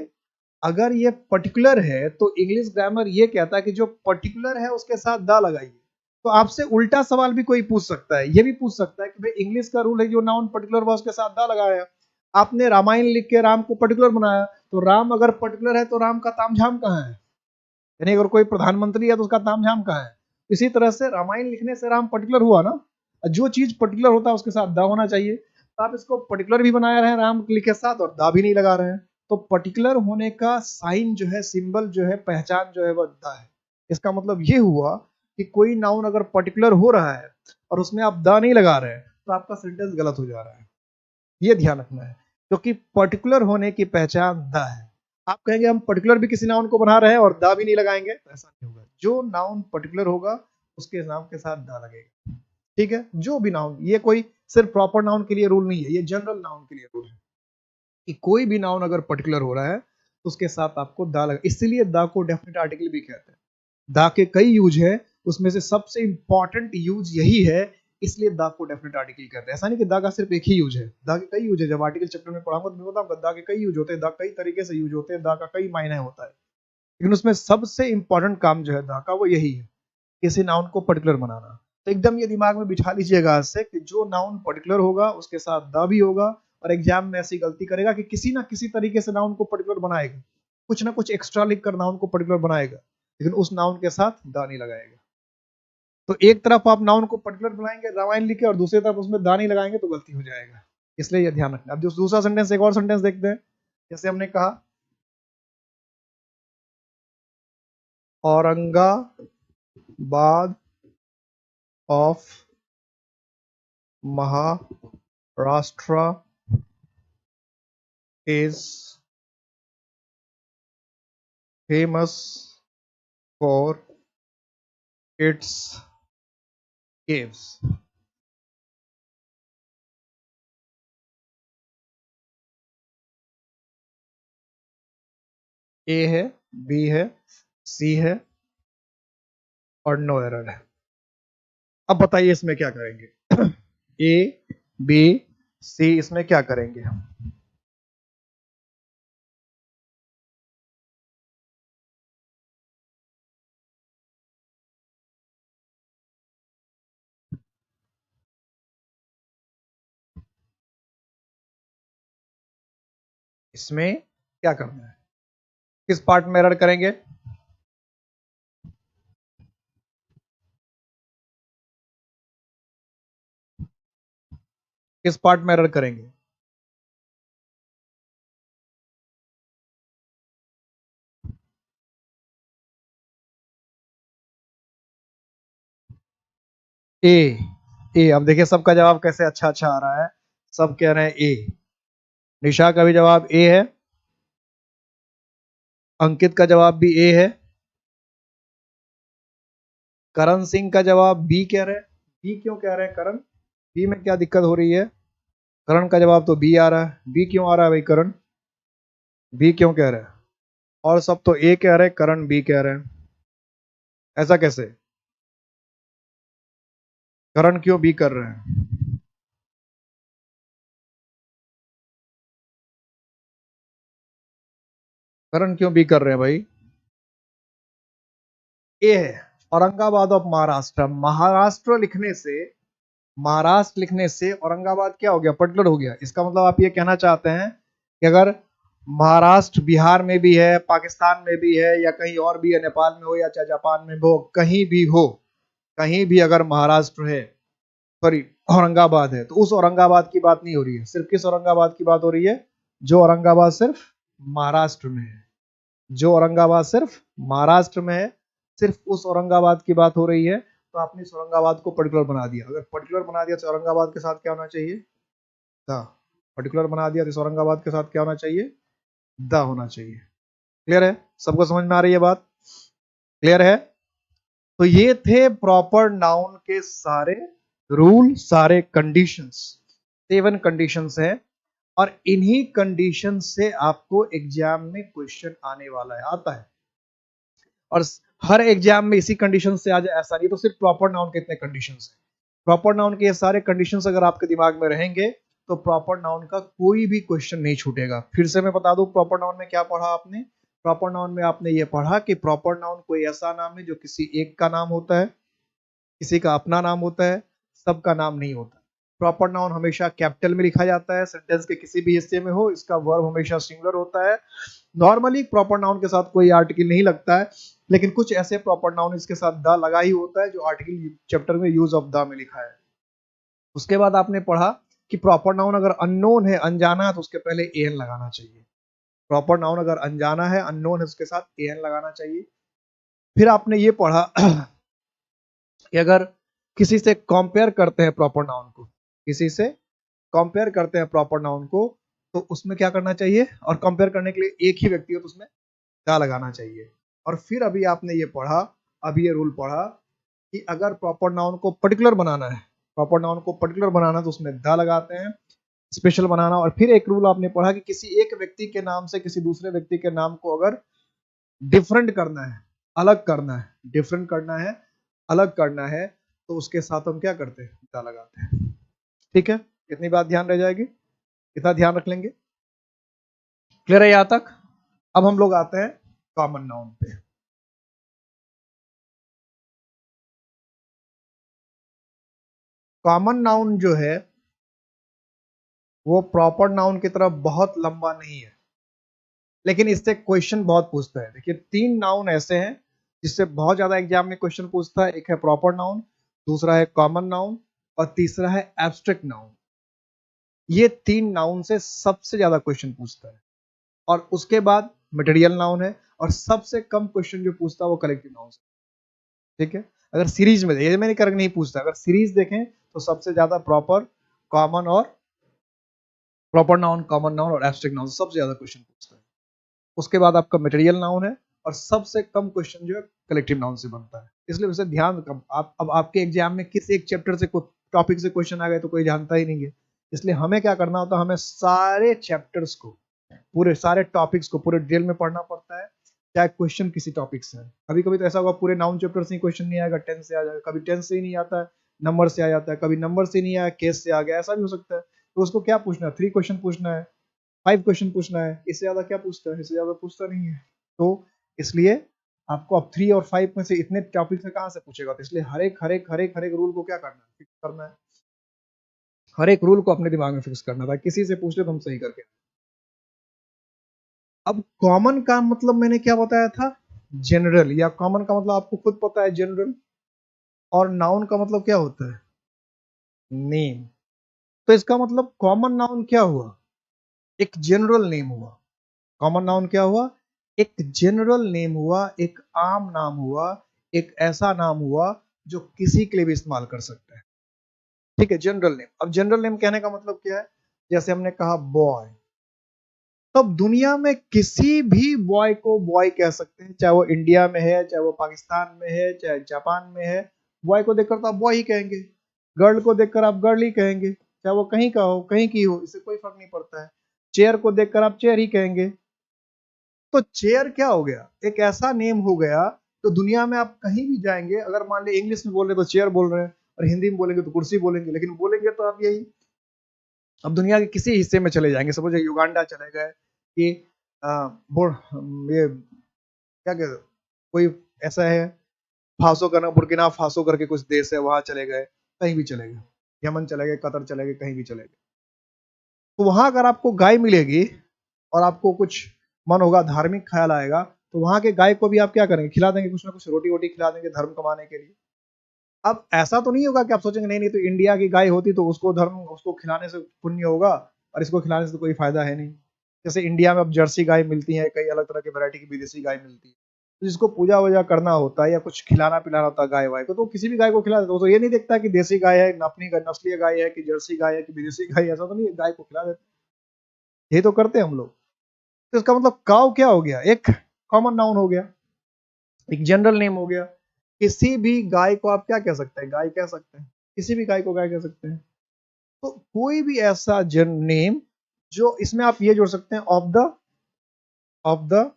अगर ये पर्टिकुलर है तो इंग्लिश ग्रामर ये कहता है कि जो पर्टिकुलर है उसके साथ दा लगाइए। तो आपसे उल्टा सवाल भी कोई पूछ सकता है, ये भी पूछ सकता है कि भाई इंग्लिश का रूल है जो नाउन पर्टिकुलर हुआ उसके साथ दा लगाया, आपने रामायण लिख के राम को पर्टिकुलर बनाया, तो राम अगर पर्टिकुलर है तो राम का तामझाम कहाँ है? यानी अगर कोई प्रधानमंत्री है तो उसका ताम झाम कहाँ है। इसी तरह से रामायण लिखने से राम पर्टिकुलर हुआ ना, जो चीज पर्टिकुलर होता है उसके साथ दा होना चाहिए। तो आप इसको पर्टिकुलर भी बनाया रहे राम के साथ और दा भी नहीं लगा रहे हैं, तो पर्टिकुलर होने का साइन जो है, सिंबल जो है, पहचान जो है वह दा है। इसका मतलब ये हुआ कि कोई नाउन अगर पर्टिकुलर हो रहा है और उसमें आप दा नहीं लगा रहे हैं तो आपका सेंटेंस गलत हो जा रहा है, ये ध्यान रखना है, क्योंकि पर्टिकुलर होने की पहचान दा है। आप कहेंगे हम पर्टिकुलर भी किसी नाउन को बना रहे हैं और दा भी नहीं लगाएंगे, तो ऐसा नहीं होगा। जो नाउन पर्टिकुलर होगा उसके नाम के साथ दा लगेगा, ठीक है। जो भी नाउन, ये कोई सिर्फ प्रॉपर नाउन के लिए रूल नहीं है, ये जनरल नाउन के लिए रूल है कि कोई भी नाउन अगर पर्टिकुलर हो रहा है तो उसके साथ आपको दा लगा। इसलिए दा को डेफिनेट आर्टिकल भी कहते हैं। दा के कई यूज है, उसमें से सबसे इंपॉर्टेंट यूज यही है, इसलिए दा को डेफिनेट आर्टिकल कहते हैं। ऐसा नहीं कि दा का सिर्फ एक ही यूज है, दा के कई यूज है। जब आर्टिकल चैप्टर में पढ़ाऊंगा तो मैं बताऊंगा दा के कई यूज होते हैं, दा कई तरीके से यूज होते हैं, दा का कई मायने होता है, लेकिन उसमें सबसे इंपॉर्टेंट काम जो है दा का वो यही है, किसी नाउन को पर्टिकुलर बनाना। तो एकदम ये दिमाग में बिठा लीजिएगा आज से कि जो नाउन पर्टिकुलर होगा उसके साथ दा भी होगा, और एग्जाम में ऐसी गलती करेगा कि किसी ना किसी तरीके से नाउन को पर्टिकुलर बनाएगा, कुछ ना कुछ एक्स्ट्रा लिख कर नाउन को पर्टिकुलर बनाएगा, लेकिन उस नाउन के साथ दा नहीं लगाएगा। तो एक तरफ आप नाउन को पर्टिकुलर बनाएंगे रामायण लिखे और दूसरी तरफ उसमें दा नहीं लगाएंगे तो गलती हो जाएगा, इसलिए यह ध्यान रखना। अब जो दूसरा सेंटेंस, एक और सेंटेंस देखते हैं। जैसे हमने कहा Aurangabad of Maharashtra is famous for its caves। ए है, बी है, सी है और नो एरर है। अब बताइए इसमें क्या करेंगे। ए बी सी, इसमें क्या करेंगे। इसमें क्या करना है, किस पार्ट में एरर करेंगे। किस पार्ट में एरर करेंगे। ए ए, अब देखिए सबका जवाब कैसे अच्छा अच्छा आ रहा है, सब कह रहे हैं ए। निशा का भी जवाब ए है, अंकित का जवाब भी ए है, करण सिंह का जवाब बी कह रहे हैं। बी क्यों कह रहे हैं करण, बी में क्या दिक्कत हो रही है। करण का जवाब तो बी आ रहा है, बी क्यों आ रहा है भाई करण, बी क्यों कह रहे हैं। और सब तो ए कह रहे हैं, करण बी कह रहे हैं, ऐसा कैसे, करण क्यों बी कर रहे हैं। करण क्यों बी कर रहे हैं भाई। ए है औरंगाबाद ऑफ महाराष्ट्र। महाराष्ट्र लिखने से, महाराष्ट्र लिखने से औरंगाबाद क्या हो गया, पर्टिकुलर हो गया। इसका मतलब आप ये कहना चाहते हैं कि अगर महाराष्ट्र बिहार में भी है, पाकिस्तान में भी है, या कहीं और भी है, नेपाल में हो या चाहे जापान में हो, कहीं भी हो, कहीं भी अगर महाराष्ट्र है, सॉरी औरंगाबाद है, तो उस औरंगाबाद की बात नहीं हो रही है। सिर्फ किस औरंगाबाद की बात हो रही है, जो औरंगाबाद सिर्फ महाराष्ट्र में है, जो औरंगाबाद सिर्फ महाराष्ट्र में है, सिर्फ उस औरंगाबाद की बात हो रही है। तो आपने इस औरंगाबाद को पर्टिकुलर बना दिया। अगर पर्टिकुलर बना दिया तो औरंगाबाद के साथ क्या होना चाहिए, द। पर्टिकुलर बना दिया तो इस औरंगाबाद के साथ क्या होना चाहिए, द होना चाहिए। क्लियर है, सबको समझ में आ रही है बात, क्लियर है। तो ये थे प्रॉपर नाउन के सारे रूल, सारे कंडीशंस, 7 कंडीशंस हैं, और इन्हीं कंडीशन से आपको एग्जाम में क्वेश्चन आने वाला है, आता है। और हर एग्जाम में इसी कंडीशन से आ जाए ऐसा नहीं, तो सिर्फ प्रॉपर नाउन के इतने कंडीशंस हैं। प्रॉपर नाउन के ये सारे कंडीशंस अगर आपके दिमाग में रहेंगे तो प्रॉपर नाउन का कोई भी क्वेश्चन नहीं छूटेगा। फिर से मैं बता दूं, प्रॉपर नाउन में क्या पढ़ा आपने। प्रॉपर नाउन में आपने ये पढ़ा कि प्रॉपर नाउन कोई ऐसा नाम है जो किसी एक का नाम होता है, किसी का अपना नाम होता है, सबका नाम नहीं होता। प्रॉपर नाउन हमेशा कैपिटल में लिखा जाता है, सेंटेंस के किसी भी हिस्से में हो, इसका वर्ब हमेशा सिंगुलर होता है। नॉर्मली प्रॉपर नाउन के साथ कोई आर्टिकल नहीं लगता है, लेकिन कुछ ऐसे प्रॉपर नाउन इसके साथ द लगा ही होता है जो आर्टिकल चैप्टर में यूज ऑफ द में लिखा है। उसके बाद आपने पढ़ा कि प्रॉपर नाउन अगर अननोन है, अनजाना है, तो उसके पहले एन लगाना चाहिए। प्रॉपर नाउन अगर अनजाना है, अननोन है, उसके साथ एन लगाना चाहिए। फिर आपने ये पढ़ा कि अगर किसी से कंपेयर करते हैं प्रॉपर नाउन को, किसी से कंपेयर करते हैं प्रॉपर नाउन को, तो उसमें क्या करना चाहिए, और कंपेयर करने के लिए एक ही व्यक्ति हो तो उसमें द लगाना चाहिए। और फिर अभी आपने ये पढ़ा, अभी ये रूल पढ़ा कि अगर प्रॉपर नाउन को पर्टिकुलर बनाना है, प्रॉपर नाउन को पर्टिकुलर बनाना तो उसमें द लगाते हैं, स्पेशल बनाना। और फिर एक रूल आपने पढ़ा कि किसी एक व्यक्ति के नाम से किसी दूसरे व्यक्ति के नाम को अगर डिफरेंट करना है, अलग करना है, डिफरेंट करना है, अलग करना है, तो उसके साथ हम क्या करते हैं, द लगाते हैं। ठीक है, इतनी बात ध्यान रह जाएगी, इतना ध्यान रख लेंगे। क्लियर है यहां तक? अब हम लोग आते हैं कॉमन नाउन पे। कॉमन नाउन जो है वो प्रॉपर नाउन की तरह बहुत लंबा नहीं है, लेकिन इससे क्वेश्चन बहुत पूछता है। देखिए 3 नाउन ऐसे हैं जिससे बहुत ज्यादा एग्जाम में क्वेश्चन पूछता है। एक है प्रॉपर नाउन, दूसरा है कॉमन नाउन, और तीसरा है एब्स्ट्रैक्ट नाउन। ये 3 नाउन से सबसे ज्यादा क्वेश्चन पूछता है, और उसके बाद मटेरियल नाउन है, और सबसे कम क्वेश्चन जो पूछता है वो कलेक्टिव नाउन से। ठीक है, अगर सीरीज में, ये मैंने करके नहीं पूछता, अगर सीरीज देखें तो सबसे ज्यादा प्रॉपर, कॉमन और प्रॉपर नाउन, कॉमन नाउन और एब्स्ट्रैक्ट नाउन सबसे ज्यादा क्वेश्चन पूछता है। उसके बाद आपका मटेरियल नाउन है, और सबसे कम क्वेश्चन जो है कलेक्टिव नाउन से बनता है। इसलिए उसे ध्यान कम, आप अब आपके एग्जाम में किस एक चैप्टर से टॉपिक से क्वेश्चन आ गए तो कोई जानता ही नहीं है। इसलिए हमें क्या करना होता है, हमें सारे चैप्टर्स को, पूरे सारे टॉपिक्स को पूरे डिटेल में पढ़ना पड़ता है, चाहे क्वेश्चन किसी टॉपिक से है। कभी कभी तो ऐसा होगा पूरे नाउन चैप्टर से ही क्वेश्चन नहीं आएगा, टेंस से आ जाएगा, कभी टेंस से ही नहीं आता है, नंबर से आ जाता है, कभी नंबर से नहीं आया, केस से आ गया, ऐसा भी हो सकता है। तो उसको क्या पूछना है, 3 क्वेश्चन पूछना है, 5 क्वेश्चन पूछना है, इससे ज्यादा क्या पूछता है, इससे ज्यादा पूछता नहीं है। तो इसलिए आपको अब 3 और 5 में से इतने टॉपिक से कहां से पूछेगा, तो इसलिए हर एक रूल को क्या करना है, फिक्स करना है। हर एक रूल को अपने दिमाग में फिक्स करना था, किसी से पूछ ले तो हम सही करके। अब कॉमन का मतलब मैंने क्या बताया था, जनरल, या कॉमन का मतलब आपको खुद पता है, जनरल। और नाउन का मतलब क्या होता है, नेम। तो इसका मतलब कॉमन नाउन क्या हुआ, एक जनरल नेम हुआ। कॉमन नाउन क्या हुआ, एक जनरल नेम हुआ, एक आम नाम हुआ, एक ऐसा नाम हुआ जो किसी के लिए भी इस्तेमाल कर सकते हैं। ठीक है, जनरल नेम। अब जनरल नेम कहने का मतलब क्या है, जैसे हमने कहा बॉय, तो अब दुनिया में किसी भी बॉय को बॉय कह सकते हैं, चाहे वो इंडिया में है, चाहे वो पाकिस्तान में है, चाहे जापान में है। बॉय को देखकर तो आप बॉय ही कहेंगे, गर्ल को देखकर आप गर्ल ही कहेंगे, चाहे वो कहीं का हो, कहीं की हो, इससे कोई फर्क नहीं पड़ता है। चेयर को देखकर आप चेयर ही कहेंगे। तो चेयर क्या हो गया, एक ऐसा नेम हो गया, तो दुनिया में आप कहीं भी जाएंगे, अगर मान ली इंग्लिश में बोल रहे तो चेयर बोल रहे हैं, और हिंदी में बोलेंगे तो कुर्सी बोलेंगे, लेकिन बोलेंगे तो आप यही। अब दुनिया के किसी हिस्से में चले जाएंगे, सपोज युगांडा चले गए, कि ये क्या कहते, कोई ऐसा है, फासो करना, बुर्किना फासो करके कुछ देश है, वहां चले गए, कहीं भी चले गए, यमन चले गए, कतर चले गए, कहीं भी चले गए। तो वहां अगर आपको गाय मिलेगी और आपको कुछ मन होगा, धार्मिक ख्याल आएगा, तो वहां के गाय को भी आप क्या करेंगे, खिला देंगे, कुछ ना कुछ रोटी वोटी खिला देंगे धर्म कमाने के लिए। अब ऐसा तो नहीं होगा कि आप सोचेंगे नहीं नहीं, तो इंडिया की गाय होती तो उसको धर्म, उसको खिलाने से पुण्य होगा, और इसको खिलाने से तो कोई फायदा है नहीं। जैसे इंडिया में अब जर्सी गाय मिलती है, कई अलग तरह की वैरायटी की विदेशी गाय मिलती है, तो जिसको पूजा वूजा करना होता है या कुछ खिलाना पिलाना होता है गाय वाय को, तो किसी भी गाय को खिला देता है। तो ये नहीं देखता कि देसी गाय है, अपनी नस्लीय गाय है, कि जर्सी गाय है, कि विदेशी गाय है, ऐसा तो नहीं है, गाय को खिला देते। यही तो करते हैं हम लोग। तो इसका मतलब काउ क्या हो गया, एक कॉमन नाउन हो गया, एक जनरल नेम हो गया। किसी भी गाय को आप क्या कह सकते हैं, गाय कह सकते हैं, किसी भी गाय को गाय कह सकते हैं। तो कोई भी ऐसा जन नेम जो, इसमें आप ये जोड़ सकते हैं, of the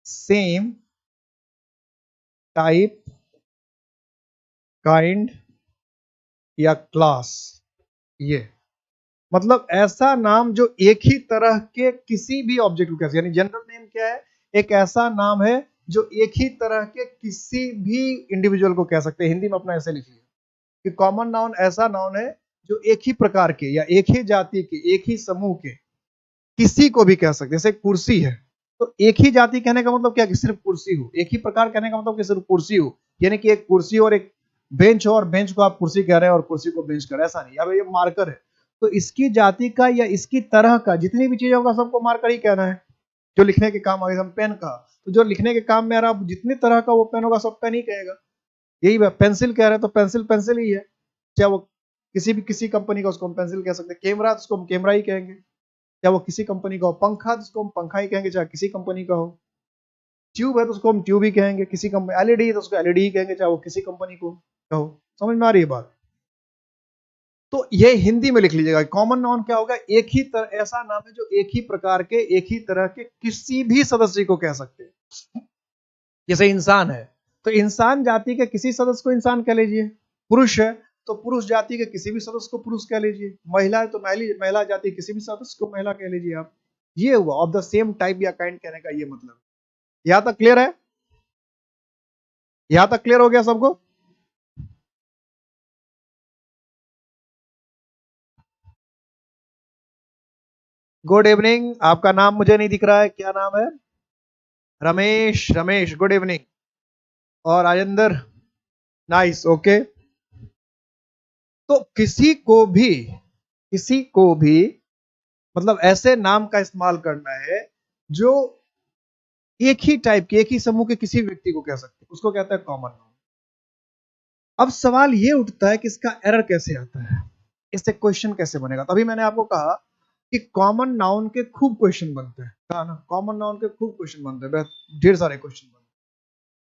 same type, kind या क्लास। ये मतलब ऐसा नाम जो एक ही तरह के किसी भी ऑब्जेक्ट को कह सकते, यानी जनरल नेम क्या है, एक ऐसा नाम है जो एक ही तरह के किसी भी इंडिविजुअल को कह सकते हैं। हिंदी में अपना ऐसे लिखिए कि कॉमन नाउन ऐसा नाउन है जो एक ही प्रकार के या एक ही जाति के, एक ही समूह के किसी को भी कह सकते हैं। जैसे कुर्सी है, तो एक ही जाति कहने का मतलब क्या कि सिर्फ कुर्सी हो, एक ही प्रकार कहने का मतलब कि सिर्फ कुर्सी हो, यानी कि एक कुर्सी और एक बेंच हो, और बेंच को आप कुर्सी कह रहे हैं और कुर्सी को बेंच कह रहे हैं, ऐसा नहीं। अब ये मार्कर है, तो इसकी जाति का या इसकी तरह का जितनी भी चीज होगा सबको मार्कर ही कहना है। जो लिखने के काम आगे, हम पेन कहा, तो जो लिखने के काम में आ रहा है, जितनी तरह का वो पेन होगा सब पेन ही कहेगा। यही पेंसिल कह रहे हैं तो पेंसिल पेंसिल ही है, चाहे वो किसी कंपनी का, उसको हम पेंसिल कह सकते हैं। कैमरा, तो उसको हम कैमरा ही कहेंगे, चाहे वो किसी कंपनी का हो। पंखा, तो उसको हम पंखा ही कहेंगे, चाहे किसी कंपनी का हो। ट्यूब है तो उसको हम ट्यूब ही कहेंगे, किसी कंपनी। एलईडी है तो उसको एलईडी ही कहेंगे, चाहे वो किसी कंपनी को हो। समझ में आ रही है बात? तो ये हिंदी में लिख लीजिएगा। कॉमन नाउन क्या होगा? एक ही तरह, ऐसा नाम है जो एक ही प्रकार के, एक ही तरह के किसी भी सदस्य को कह सकते हैं। जैसे इंसान है, तो इंसान जाति के किसी सदस्य को इंसान कह लीजिए। पुरुष है तो पुरुष जाति के किसी भी सदस्य को पुरुष कह लीजिए। महिला है तो महिला जाति किसी भी सदस्य को महिला कह लीजिए आप। ये हुआ ऑफ द सेम टाइप या काइंड कहने का ये मतलब। यहां तक क्लियर है? यहां तक क्लियर हो गया सबको? Good evening. आपका नाम मुझे नहीं दिख रहा है, क्या नाम है? रमेश। Ramesh, good evening. और राजेंद्र, नाइस, ओके। तो किसी को भी मतलब ऐसे नाम का इस्तेमाल करना है जो एक ही टाइप के, एक ही समूह के किसी व्यक्ति को कह सकते हैं, उसको कहता है कॉमन नाउन। अब सवाल ये उठता है कि इसका एरर कैसे आता है, इससे क्वेश्चन कैसे बनेगा। तभी मैंने आपको कहा कि कॉमन नाउन के खूब क्वेश्चन बनते हैं, कहा ना, कॉमन नाउन के खूब क्वेश्चन बनते हैं, ढेर सारे क्वेश्चन बनते हैं।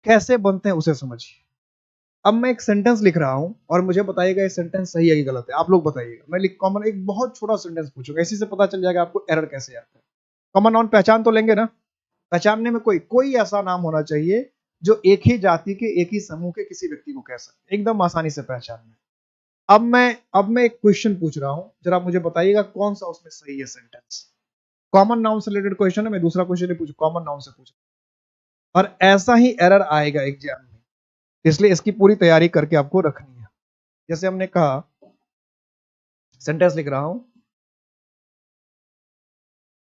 कैसे बनते हैं उसे समझिए। अब मैं एक सेंटेंस लिख रहा हूं और मुझे बताइएगा ये सेंटेंस सही है कि गलत है। आप लोग बताइएगा। मैं कॉमन एक बहुत छोटा सेंटेंस पूछूंगा, इसी से पता चल जाएगा आपको एरर कैसे आता है। कॉमन नाउन पहचान तो लेंगे ना? पहचानने में कोई ऐसा नाम होना चाहिए जो एक ही जाति के, एक ही समूह के किसी व्यक्ति को कह सकते, एकदम आसानी से पहचानना। अब मैं एक क्वेश्चन पूछ रहा हूं, जरा मुझे बताइएगा कौन सा उसमें सही है सेंटेंस। कॉमन नाउन से रिलेटेड क्वेश्चन है, मैं दूसरा क्वेश्चन नहीं पूछू, कॉमन नाउन से पूछ, और ऐसा ही एरर आएगा एग्जाम में, इसलिए इसकी पूरी तैयारी करके आपको रखनी है। जैसे हमने कहा, सेंटेंस लिख रहा हूं,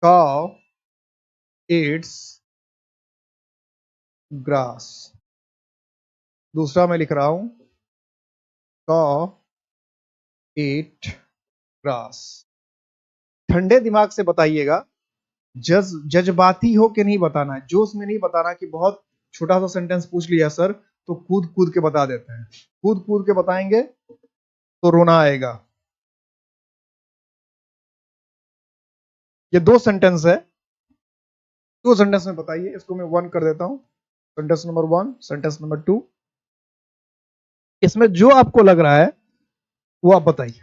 cow eats grass। दूसरा मैं लिख रहा हूं, cow eat grass। ठंडे दिमाग से बताइएगा, जज्बाती हो के नहीं बताना है, जोश में नहीं बताना कि बहुत छोटा सा सेंटेंस पूछ लिया सर तो कूद कूद के बता देते हैं। कूद कूद के बताएंगे तो रोना आएगा। ये दो सेंटेंस है, दो सेंटेंस में बताइए। इसको मैं 1 कर देता हूं, सेंटेंस नंबर 1, सेंटेंस नंबर 2। इसमें जो आपको लग रहा है वो आप बताइए,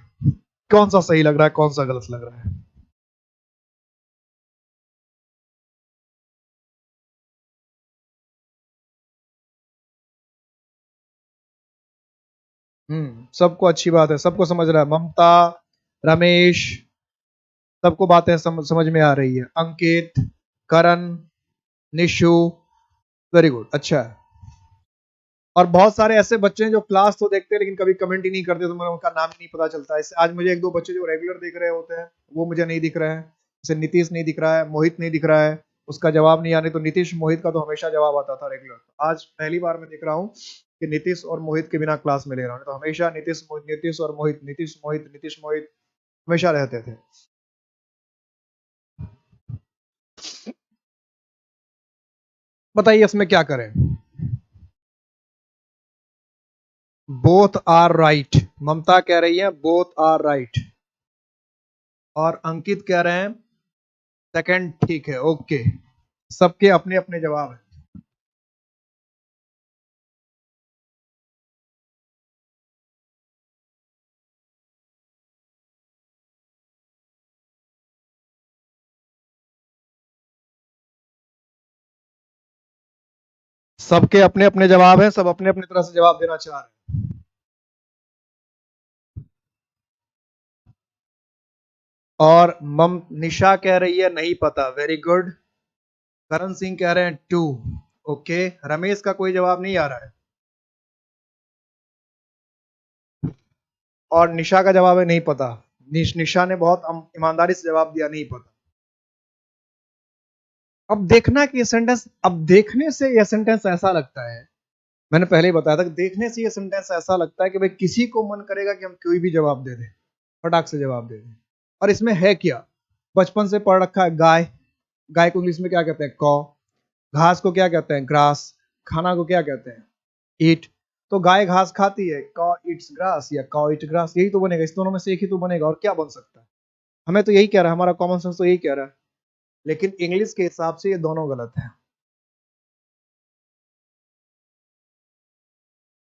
कौन सा सही लग रहा है, कौन सा गलत लग रहा है। सबको अच्छी बात है, सबको समझ रहा है। ममता, रमेश, सबको बातें समझ में आ रही है। अंकित, करण, निशु, वेरी गुड, अच्छा है। और बहुत सारे ऐसे बच्चे हैं जो क्लास तो देखते हैं लेकिन कभी कमेंट ही नहीं करते, तो मुझे उनका नाम ही नहीं पता चलता है। आज मुझे एक दो बच्चे जो रेगुलर देख रहे होते हैं वो मुझे नहीं दिख रहे हैं। जैसे नीतीश नहीं दिख रहा है, मोहित नहीं दिख रहा है, उसका जवाब नहीं आने। तो नीतीश मोहित का तो हमेशा जवाब आता था रेगुलर, आज पहली बार मैं देख रहा हूँ कि नीतीश और मोहित के बिना क्लास में ले रहा हूँ। तो हमेशा नीतीश नीतीश और मोहित, नीतीश मोहित, नीतीश मोहित हमेशा रहते थे। बताइए इसमें क्या करें। बोथ आर राइट, ममता कह रही है बोथ आर राइट, और अंकित कह रहे हैं सेकंड ठीक है, ओके। सबके अपने अपने जवाब है। सबके अपने अपने जवाब है, सब अपने अपने तरह से जवाब देना चाह रहे हैं। और निशा कह रही है नहीं पता, वेरी गुड। करण सिंह कह रहे हैं 2, ओके। रमेश का कोई जवाब नहीं आ रहा है। और निशा का जवाब है नहीं पता। निशा ने बहुत ईमानदारी से जवाब दिया नहीं पता। अब देखना कि ये सेंटेंस, अब देखने से ये सेंटेंस ऐसा लगता है, मैंने पहले ही बताया था कि देखने से ये सेंटेंस ऐसा लगता है कि भाई किसी को मन करेगा कि हम कोई भी जवाब दे दें, फटाक से जवाब दे दें। और इसमें है क्या, बचपन से पढ़ रखा है गाय, गाय को इंग्लिश में क्या कहते हैं, कॉ। घास को क्या कहते हैं, ग्रास। खाना को क्या कहते हैं, ईट। तो गाय घास खाती है, कॉ ईट्स ग्रास या कॉ ईट ग्रास, यही तो बनेगा। इस दोनों में से एक ही तो बनेगा, और क्या बन सकता है। हमें तो यही कह रहा है, हमारा कॉमन सेंस तो यही कह रहा है, लेकिन इंग्लिश के हिसाब से ये दोनों गलत है।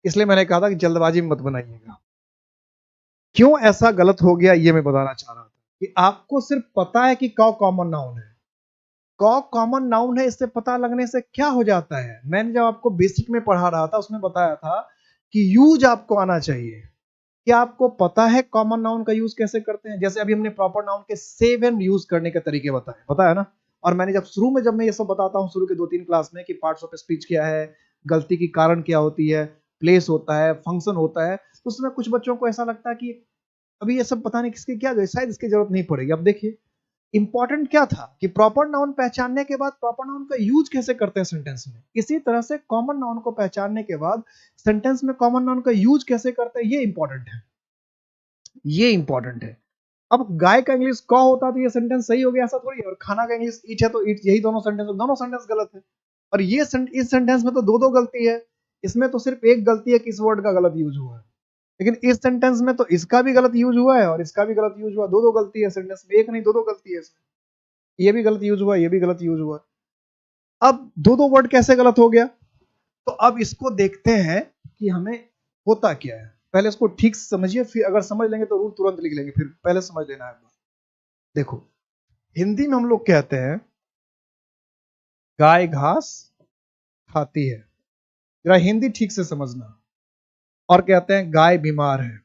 इसलिए मैंने कहा था कि जल्दबाजी मत बनाइएगा। क्यों ऐसा गलत हो गया ये मैं बताना चाह रहा था कि आपको सिर्फ पता है कि कॉ कॉमन नाउन है, कॉ कॉमन नाउन है, इससे पता लगने से क्या हो जाता है। मैंने जब आपको बेसिक में पढ़ा रहा था उसमें बताया था कि यूज आपको आना चाहिए। क्या आपको पता है कॉमन नाउन का यूज कैसे करते हैं। जैसे अभी हमने प्रॉपर नाउन के 7 यूज करने के तरीके बताया ना। और मैंने जब मैं ये सब बताता हूँ शुरू के 2-3 क्लास में कि पार्ट्स ऑफ स्पीच क्या है, गलती की कारण क्या होती है, प्लेस होता है, फंक्शन होता है, तो उसमें कुछ बच्चों को ऐसा लगता है कि अभी ये सब पता नहीं किसकी क्या, शायद इसकी जरूरत नहीं पड़ेगी। अब देखिए इंपॉर्टेंट क्या था कि प्रॉपर नाउन पहचानने के बाद प्रॉपर नाउन का यूज कैसे करते हैं सेंटेंस में, इसी तरह से कॉमन नाउन को पहचानने के बाद सेंटेंस में कॉमन नाउन का यूज कैसे करते हैं, ये इंपॉर्टेंट है, ये इंपॉर्टेंट है। अब गाय का इंग्लिश कॉ होता तो ये सेंटेंस सही हो गया, ऐसा थोड़ी है। और खाना का इंग्लिश ईट है तो ईट, यही दोनों सेंटेंस गलत है। और ये इस सेंटेंस में तो दो गलती है, इसमें तो सिर्फ एक गलती है कि इस वर्ड का गलत यूज हुआ है, लेकिन इस सेंटेंस में तो इसका भी गलत यूज हुआ है और इसका भी गलत यूज हुआ। दो गलती है सेंटेंस में, एक नहीं दो गलती है इसमें। ये भी गलत यूज हुआ, ये भी गलत यूज हुआ। अब दो वर्ड कैसे गलत हो गया, तो अब इसको देखते हैं कि हमें होता क्या है। पहले इसको ठीक से समझिए, फिर अगर समझ लेंगे तो रूल तुरंत लिख लेंगे, फिर पहले समझ लेना है। देखो हिंदी में हम लोग कहते हैं गाय घास खाती है, जरा हिंदी ठीक से समझना। और कहते हैं गाय बीमार है,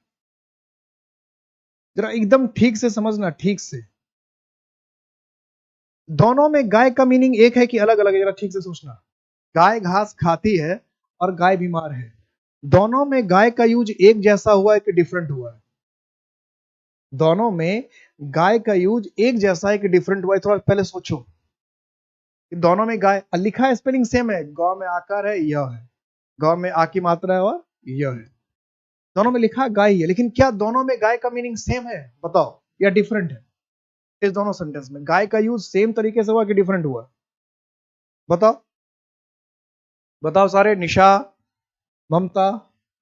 जरा एकदम ठीक से समझना, ठीक से। दोनों में गाय का मीनिंग एक है कि अलग अलग है, जरा ठीक से सोचना। गाय घास खाती है और गाय बीमार है, दोनों में गाय का यूज एक जैसा हुआ है कि डिफरेंट हुआ है। दोनों में गाय का यूज एक जैसा है कि डिफरेंट हुआ है, थोड़ा पहले सोचो कि दोनों में गाय, लिखा है स्पेलिंग सेम है, गौ में आकार है, यह है, गौ में आ की मात्रा है और यह है, दोनों में लिखा गाय है, लेकिन क्या दोनों में गाय का मीनिंग सेम है, बताओ, या डिफरेंट है। इस दोनों सेंटेंस में गाय का यूज सेम तरीके से हुआ कि डिफरेंट हुआ, बताओ बताओ सारे, निशा, ममता,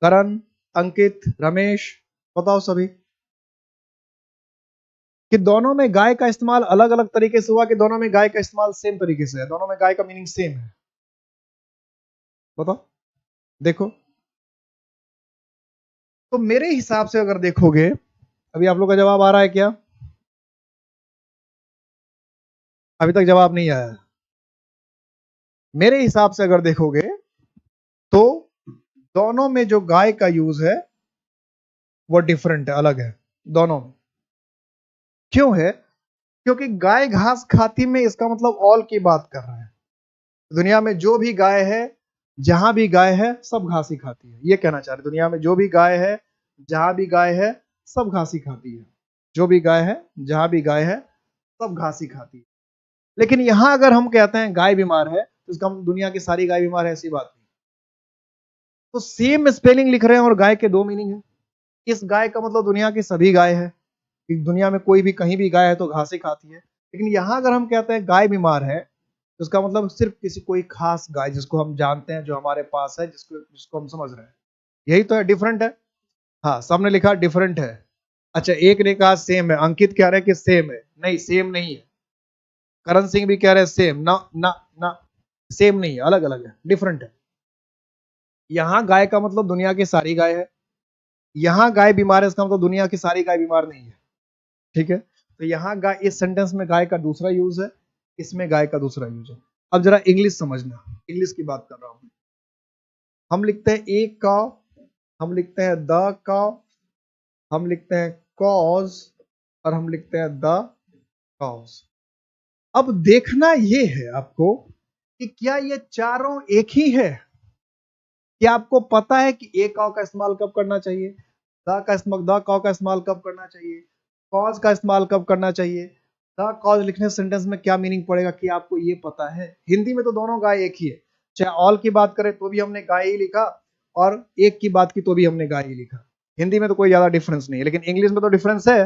करण, अंकित, रमेश, बताओ सभी कि दोनों में गाय का इस्तेमाल अलग अलग तरीके से हुआ कि दोनों में गाय का इस्तेमाल सेम तरीके से है, दोनों में गाय का मीनिंग सेम है, बताओ। देखो तो मेरे हिसाब से अगर देखोगे, अभी आप लोग का जवाब आ रहा है क्या, अभी तक जवाब नहीं आया। मेरे हिसाब से अगर देखोगे तो दोनों में जो गाय का यूज है वो डिफरेंट है, अलग है दोनों में। क्यों है, क्योंकि गाय घास खाती में इसका मतलब ऑल की बात कर रहा है, दुनिया में जो भी गाय है, जहां भी गाय है, सब घास ही खाती है, ये कहना चाह रहे। दुनिया में जो भी गाय है, जहां भी गाय है, सब घास ही खाती है, जो भी गाय है, जहां भी गाय है, सब घास ही खाती है। लेकिन यहां अगर हम कहते हैं गाय बीमार है तो इसका दुनिया की सारी गाय बीमार है, ऐसी बात नहीं। तो सेम स्पेलिंग लिख रहे हैं और गाय के दो मीनिंग है। इस गाय का मतलब दुनिया की सभी गाय है, कि दुनिया में कोई भी कहीं भी गाय है तो घास ही खाती है। लेकिन यहां अगर हम कहते हैं गाय बीमार है तो इसका मतलब सिर्फ किसी कोई खास गाय जिसको हम जानते हैं, जो हमारे पास है, जिसको जिसको हम समझ रहे हैं, यही तो है, डिफरेंट है। हाँ सबने लिखा डिफरेंट है। अच्छा एक ने कहा सेम है, अंकित कह रहे हैं कि सेम है, नहीं सेम नहीं है। करण सिंह भी कह रहे हैं सेम, ना ना ना, सेम नहीं है, अलग अलग है, डिफरेंट है। यहां गाय का मतलब दुनिया की सारी गाय है, यहां गाय बीमार है इसका मतलब दुनिया की सारी गाय बीमार नहीं है, ठीक है। तो यहां गाय, इस सेंटेंस में गाय का दूसरा यूज है, इसमें गाय का दूसरा यूज है। अब जरा इंग्लिश समझना, इंग्लिश की बात कर रहा हूं। हम लिखते हैं ए काउ, हम लिखते हैं द काउ, हम लिखते हैं कॉज, और हम लिखते हैं द काउज। अब देखना ये है आपको कि क्या ये चारों एक ही है। क्या आपको पता है कि ए काउ का इस्तेमाल कब करना चाहिए, द का इस्तेमाल, द कॉ का इस्तेमाल कब करना चाहिए, कॉज का इस्तेमाल कब करना चाहिए, द कॉज लिखने सेंटेंस में क्या मीनिंग पड़ेगा कि आपको ये पता है। हिंदी में तो दोनों गाय एक ही है, चाहे ऑल की बात करें तो भी हमने गाय ही लिखा और एक की बात की तो भी हमने गाय ही लिखा। हिंदी में तो कोई ज्यादा डिफरेंस नहीं है, लेकिन इंग्लिश में तो डिफरेंस है।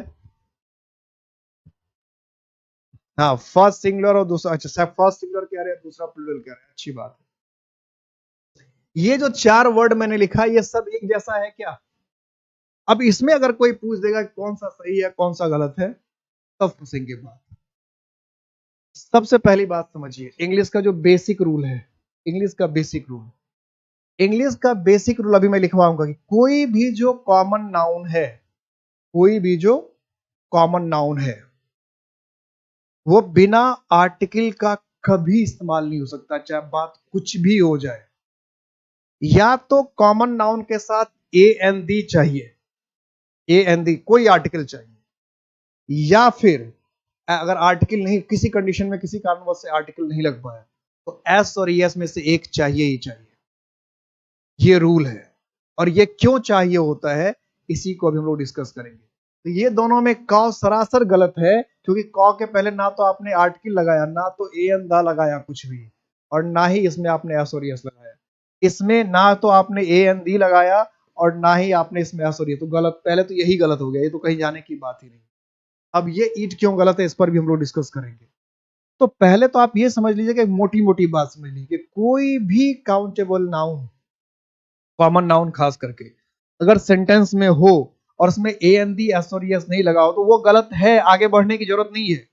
हाँ, फर्स्ट सिंगुलर और दूसरा, अच्छा फर्स्ट सिंगुलर कह रहे हैं, दूसरा प्लूरल कह रहे हैं, अच्छी बात है। ये जो 4 वर्ड मैंने लिखा ये सब एक जैसा है क्या? अब इसमें अगर कोई पूछ देगा कौन सा सही है कौन सा गलत है, तब फंसेंगे बात। सबसे पहली बात समझिए, इंग्लिश का जो बेसिक रूल है, इंग्लिश का बेसिक रूल, इंग्लिश का बेसिक रूल अभी मैं लिखवाऊंगा कि कोई भी जो कॉमन नाउन है, कोई भी जो कॉमन नाउन है वो बिना आर्टिकल का कभी इस्तेमाल नहीं हो सकता, चाहे बात कुछ भी हो जाए। या तो कॉमन नाउन के साथ ए एन दी चाहिए, ए एन दी कोई आर्टिकल चाहिए, या फिर अगर आर्टिकल नहीं, किसी कंडीशन में किसी कारणवश से आर्टिकल नहीं लग पाया तो एस और एस में से एक चाहिए ही चाहिए। ये रूल है, और ये क्यों चाहिए होता है इसी को अभी हम लोग डिस्कस करेंगे। तो ये दोनों में कॉ सरासर गलत है, क्योंकि कॉ के पहले ना तो आपने आर्टिकल लगाया, ना तो ए एन दा लगाया कुछ भी, और ना ही इसमें आपने एस और एस लगाया। इसमें ना तो आपने ए एन दी लगाया और ना ही आपने इसमें एस और, तो गलत, पहले तो यही गलत हो गया, ये तो कहीं जाने की बात ही नहीं। अब ये ईट क्यों गलत है इस पर भी हम लोग डिस्कस करेंगे। तो पहले तो आप ये समझ लीजिए कि मोटी मोटी बात समझ लीजिए, कोई भी काउंटेबल नाउन, कॉमन नाउन खास करके, अगर सेंटेंस में हो और उसमें ए एन दी एस और एस नहीं लगा हो तो वो गलत है, आगे बढ़ने की जरूरत नहीं है।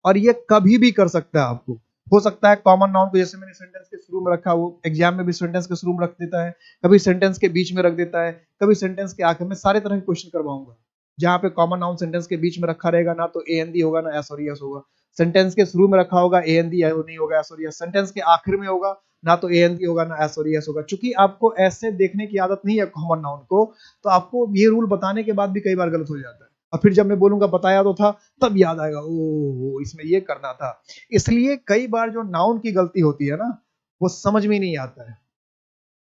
और ये कभी भी कर सकता है आपको, हो सकता है कॉमन नाउन को जैसे मैंने सेंटेंस के शुरू में रखा, वो एग्जाम में भी सेंटेंस के शुरू में रख देता है, कभी सेंटेंस के बीच में रख देता है, कभी सेंटेंस के आखिर में, सारे तरह के क्वेश्चन करवाऊंगा जहां पे कॉमन नाउन सेंटेंस के बीच में रखा रहेगा, ना तो ए एन दी होगा ना एस और एस होगा। सेंटेंस के शुरू में रखा होगा ए एन दी नहीं होगा एस और एस, सेंटेंस के आखिर में होगा ना तो ए एन दी होगा ना एस और एस होगा। चूंकि आपको ऐसे देखने की आदत नहीं है कॉमन नाउन को, तो आपको ये रूल बताने के बाद भी कई बार गलत हो जाता है, और फिर जब मैं बोलूंगा बताया तो था, तब याद आएगा ओ इसमें ये करना था। इसलिए कई बार जो नाउन की गलती होती है ना, वो समझ में नहीं आता है,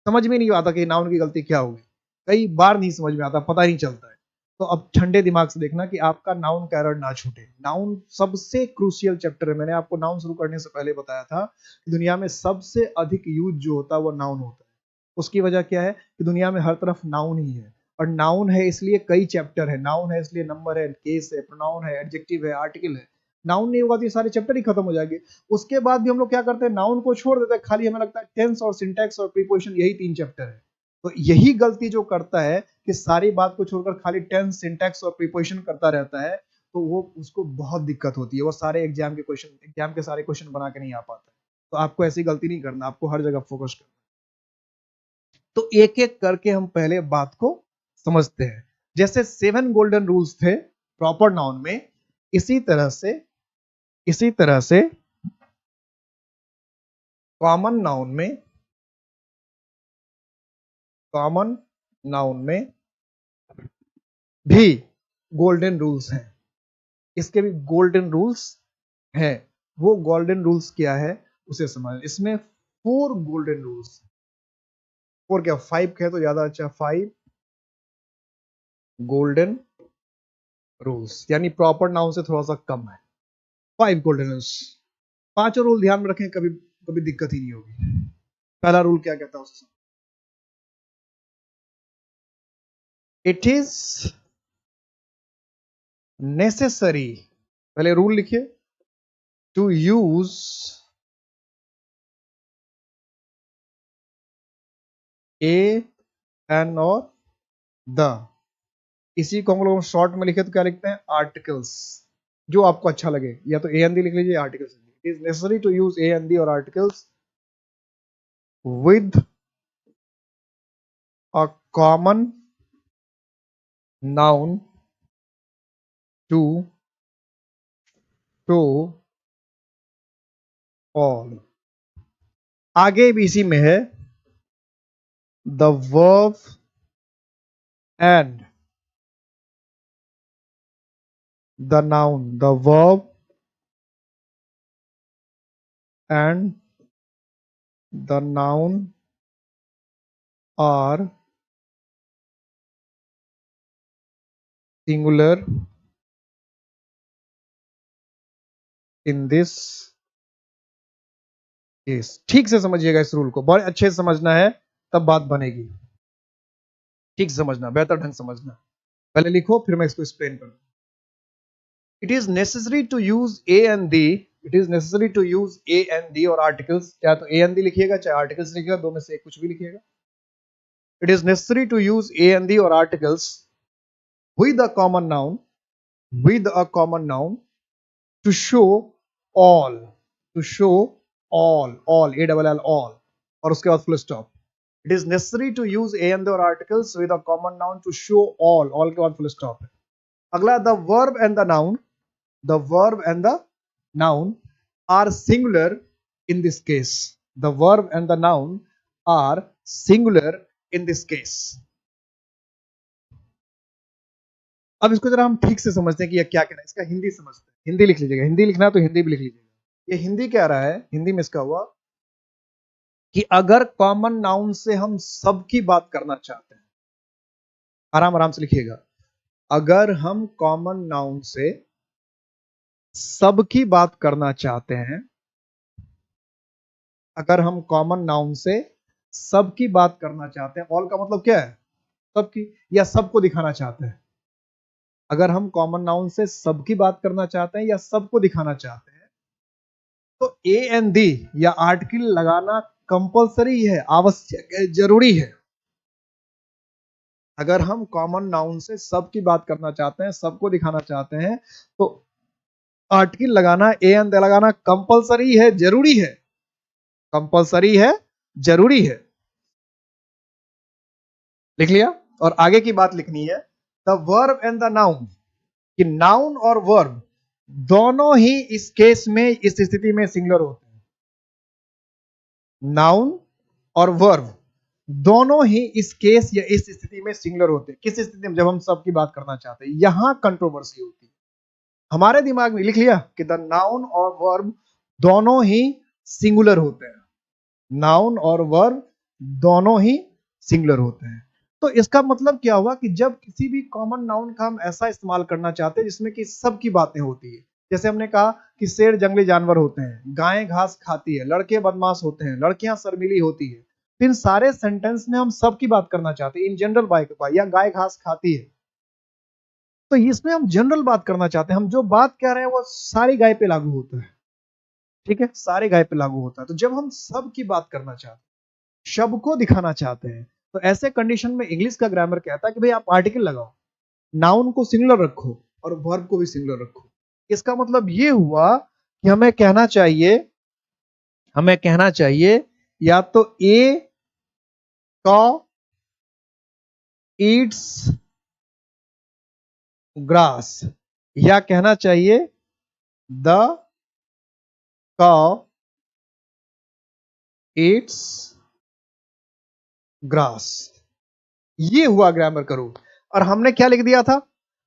समझ में नहीं आता कि नाउन की गलती क्या होगी, कई बार नहीं समझ में आता, पता नहीं चलता है। तो अब ठंडे दिमाग से देखना कि आपका नाउन कैरर ना छूटे। नाउन सबसे क्रूशियल चैप्टर है, मैंने आपको नाउन शुरू करने से पहले बताया था कि दुनिया में सबसे अधिक यूज जो होता है वो नाउन होता है। उसकी वजह क्या है कि दुनिया में हर तरफ नाउन ही है, और नाउन है इसलिए कई चैप्टर है, नाउन है इसलिए नंबर है, केस है, प्रोनाउन है, एडजेक्टिव है, आर्टिकल है। नाउन नहीं होगा तो ये सारे चैप्टर ही खत्म हो जाएंगे। उसके बाद भी हम लोग क्या करते हैं, नाउन को छोड़ देते हैं, खाली हमें लगता है टेंस और सिंटैक्स और प्रीपोजिशन यही 3 चैप्टर है। तो यही गलती जो करता है कि सारी बात को छोड़कर खाली टेंस, सिंटैक्स और प्रीपोजिशन करता रहता है, तो वो उसको बहुत दिक्कत होती है, वो सारे एग्जाम के क्वेश्चन, एग्जाम के सारे क्वेश्चन बना के नहीं आ पाता है। तो आपको ऐसी गलती नहीं करना, आपको हर जगह फोकस करना। तो एक एक करके हम पहले बात को समझते हैं। जैसे 7 गोल्डन रूल्स थे प्रॉपर नाउन में, इसी तरह से, इसी तरह से कॉमन नाउन में, कॉमन नाउन में भी गोल्डन रूल्स हैं। इसके भी गोल्डन रूल्स हैं। वो गोल्डन रूल्स क्या है उसे समझ, इसमें 4 गोल्डन रूल्स, 4 क्या 5 कहे तो ज्यादा अच्छा, 5 गोल्डन रूल्स, यानी प्रॉपर नाउन से थोड़ा सा कम है, 5 गोल्डन रूल्स। पांचों रूल ध्यान में रखें, कभी कभी दिक्कत ही नहीं होगी। पहला रूल क्या कहता है उसे, इट इज नेसेसरी, पहले रूल लिखिए, टू यूज ए एन और द, इसी को हम लोग शॉर्ट में लिखे तो क्या लिखते हैं, आर्टिकल्स, जो आपको अच्छा लगे, या तो ए एन दी लिख लीजिए, articles. It is necessary to use a an the और articles with a common noun to to all. आगे भी इसी में है, the verb and the noun, the verb and the noun are singular in this case. ठीक से समझिएगा इस रूल को, बड़े अच्छे से समझना है, तब बात बनेगी। ठीक समझना, बेहतर ढंग समझना। पहले लिखो, फिर मैं इसको एक्सप्लेन करूँ। It is necessary to use a and the, it is necessary to use a and the और आर्टिकल्स, चाहे तो ए एंड दी लिखिएगा चाहे आर्टिकल्स लिखिएगा, दो में से एक कुछ भी लिखिएगा। It is necessary to use a and the और articles with a common noun, with a common noun to show all, to show all, all, और उसके बाद full stop. It is necessary to use a and or articles with a common noun to show all के बाद full stop है। अगला, the verb and the noun, the verb and the noun are singular in this case. The verb and the noun are singular in this case. अब इसको जरा हम ठीक से समझते हैं कि यह क्या कह रहा है, इसका हिंदी समझते हैं। हिंदी लिख लीजिएगा, हिंदी लिखना है तो हिंदी भी लिख लीजिएगा। ये हिंदी कह रहा है, हिंदी में इसका हुआ कि अगर कॉमन नाउन से हम सबकी बात करना चाहते हैं, आराम आराम से लिखिएगा, अगर हम कॉमन नाउन से सबकी बात करना चाहते हैं, अगर हम कॉमन नाउन से सबकी बात करना चाहते हैं, ऑल का मतलब क्या है, सबकी, या सबको दिखाना चाहते हैं। अगर हम कॉमन नाउन से सबकी बात करना चाहते हैं या सबको दिखाना चाहते हैं, तो ए एंड दी या आर्टिकल लगाना कंपलसरी है, आवश्यक है, जरूरी है। अगर हम कॉमन नाउन से सबकी बात करना चाहते हैं, सबको दिखाना चाहते हैं, तो आर्टिकल लगाना, ए एंड दी लगाना कंपलसरी है, जरूरी है, कंपलसरी है, जरूरी है। लिख लिया? और आगे की बात लिखनी है, the verb and the noun, कि नाउन और वर्ब दोनों ही इस केस में, इस स्थिति में सिंगुलर होते हैं। नाउन और वर्ब दोनों ही इस केस या इस स्थिति में सिंगुलर होते हैं। किस स्थिति में? जब हम सबकी बात करना चाहते हैं। यहां कंट्रोवर्सी होती है हमारे दिमाग में। लिख लिया कि द नाउन और वर्ब दोनों ही सिंगुलर होते हैं, नाउन और वर्ब दोनों ही सिंगुलर होते हैं। तो इसका मतलब क्या हुआ कि जब किसी भी कॉमन नाउन का हम ऐसा इस्तेमाल करना चाहते हैं जिसमें कि सबकी बातें होती है, जैसे हमने कहा कि शेर जंगली जानवर होते हैं, गायें घास खाती है, लड़के बदमाश होते हैं, लड़कियां शर्मीली होती है, तो इन सारे सेंटेंस में हम सबकी बात करना चाहते हैं, इन जनरल बात, या गाय घास खाती है, तो इसमें हम जनरल बात करना चाहते हैं। हम जो बात कह रहे हैं वो सारी गाय पे लागू होता है, ठीक है, सारे गाय पे लागू होता है। तो जब हम सबकी बात करना चाहते हैं, सबको दिखाना चाहते हैं, तो ऐसे कंडीशन में इंग्लिश का ग्रामर कहता है कि भाई आप आर्टिकल लगाओ, नाउन को सिंगुलर रखो और वर्ब को भी सिंगुलर रखो। इसका मतलब ये हुआ कि हमें कहना चाहिए या तो ए कॉ ईट्स ग्रास, या कहना चाहिए द कॉ ईट्स ग्रास। ये हुआ ग्रामर का रूल। और हमने क्या लिख दिया था,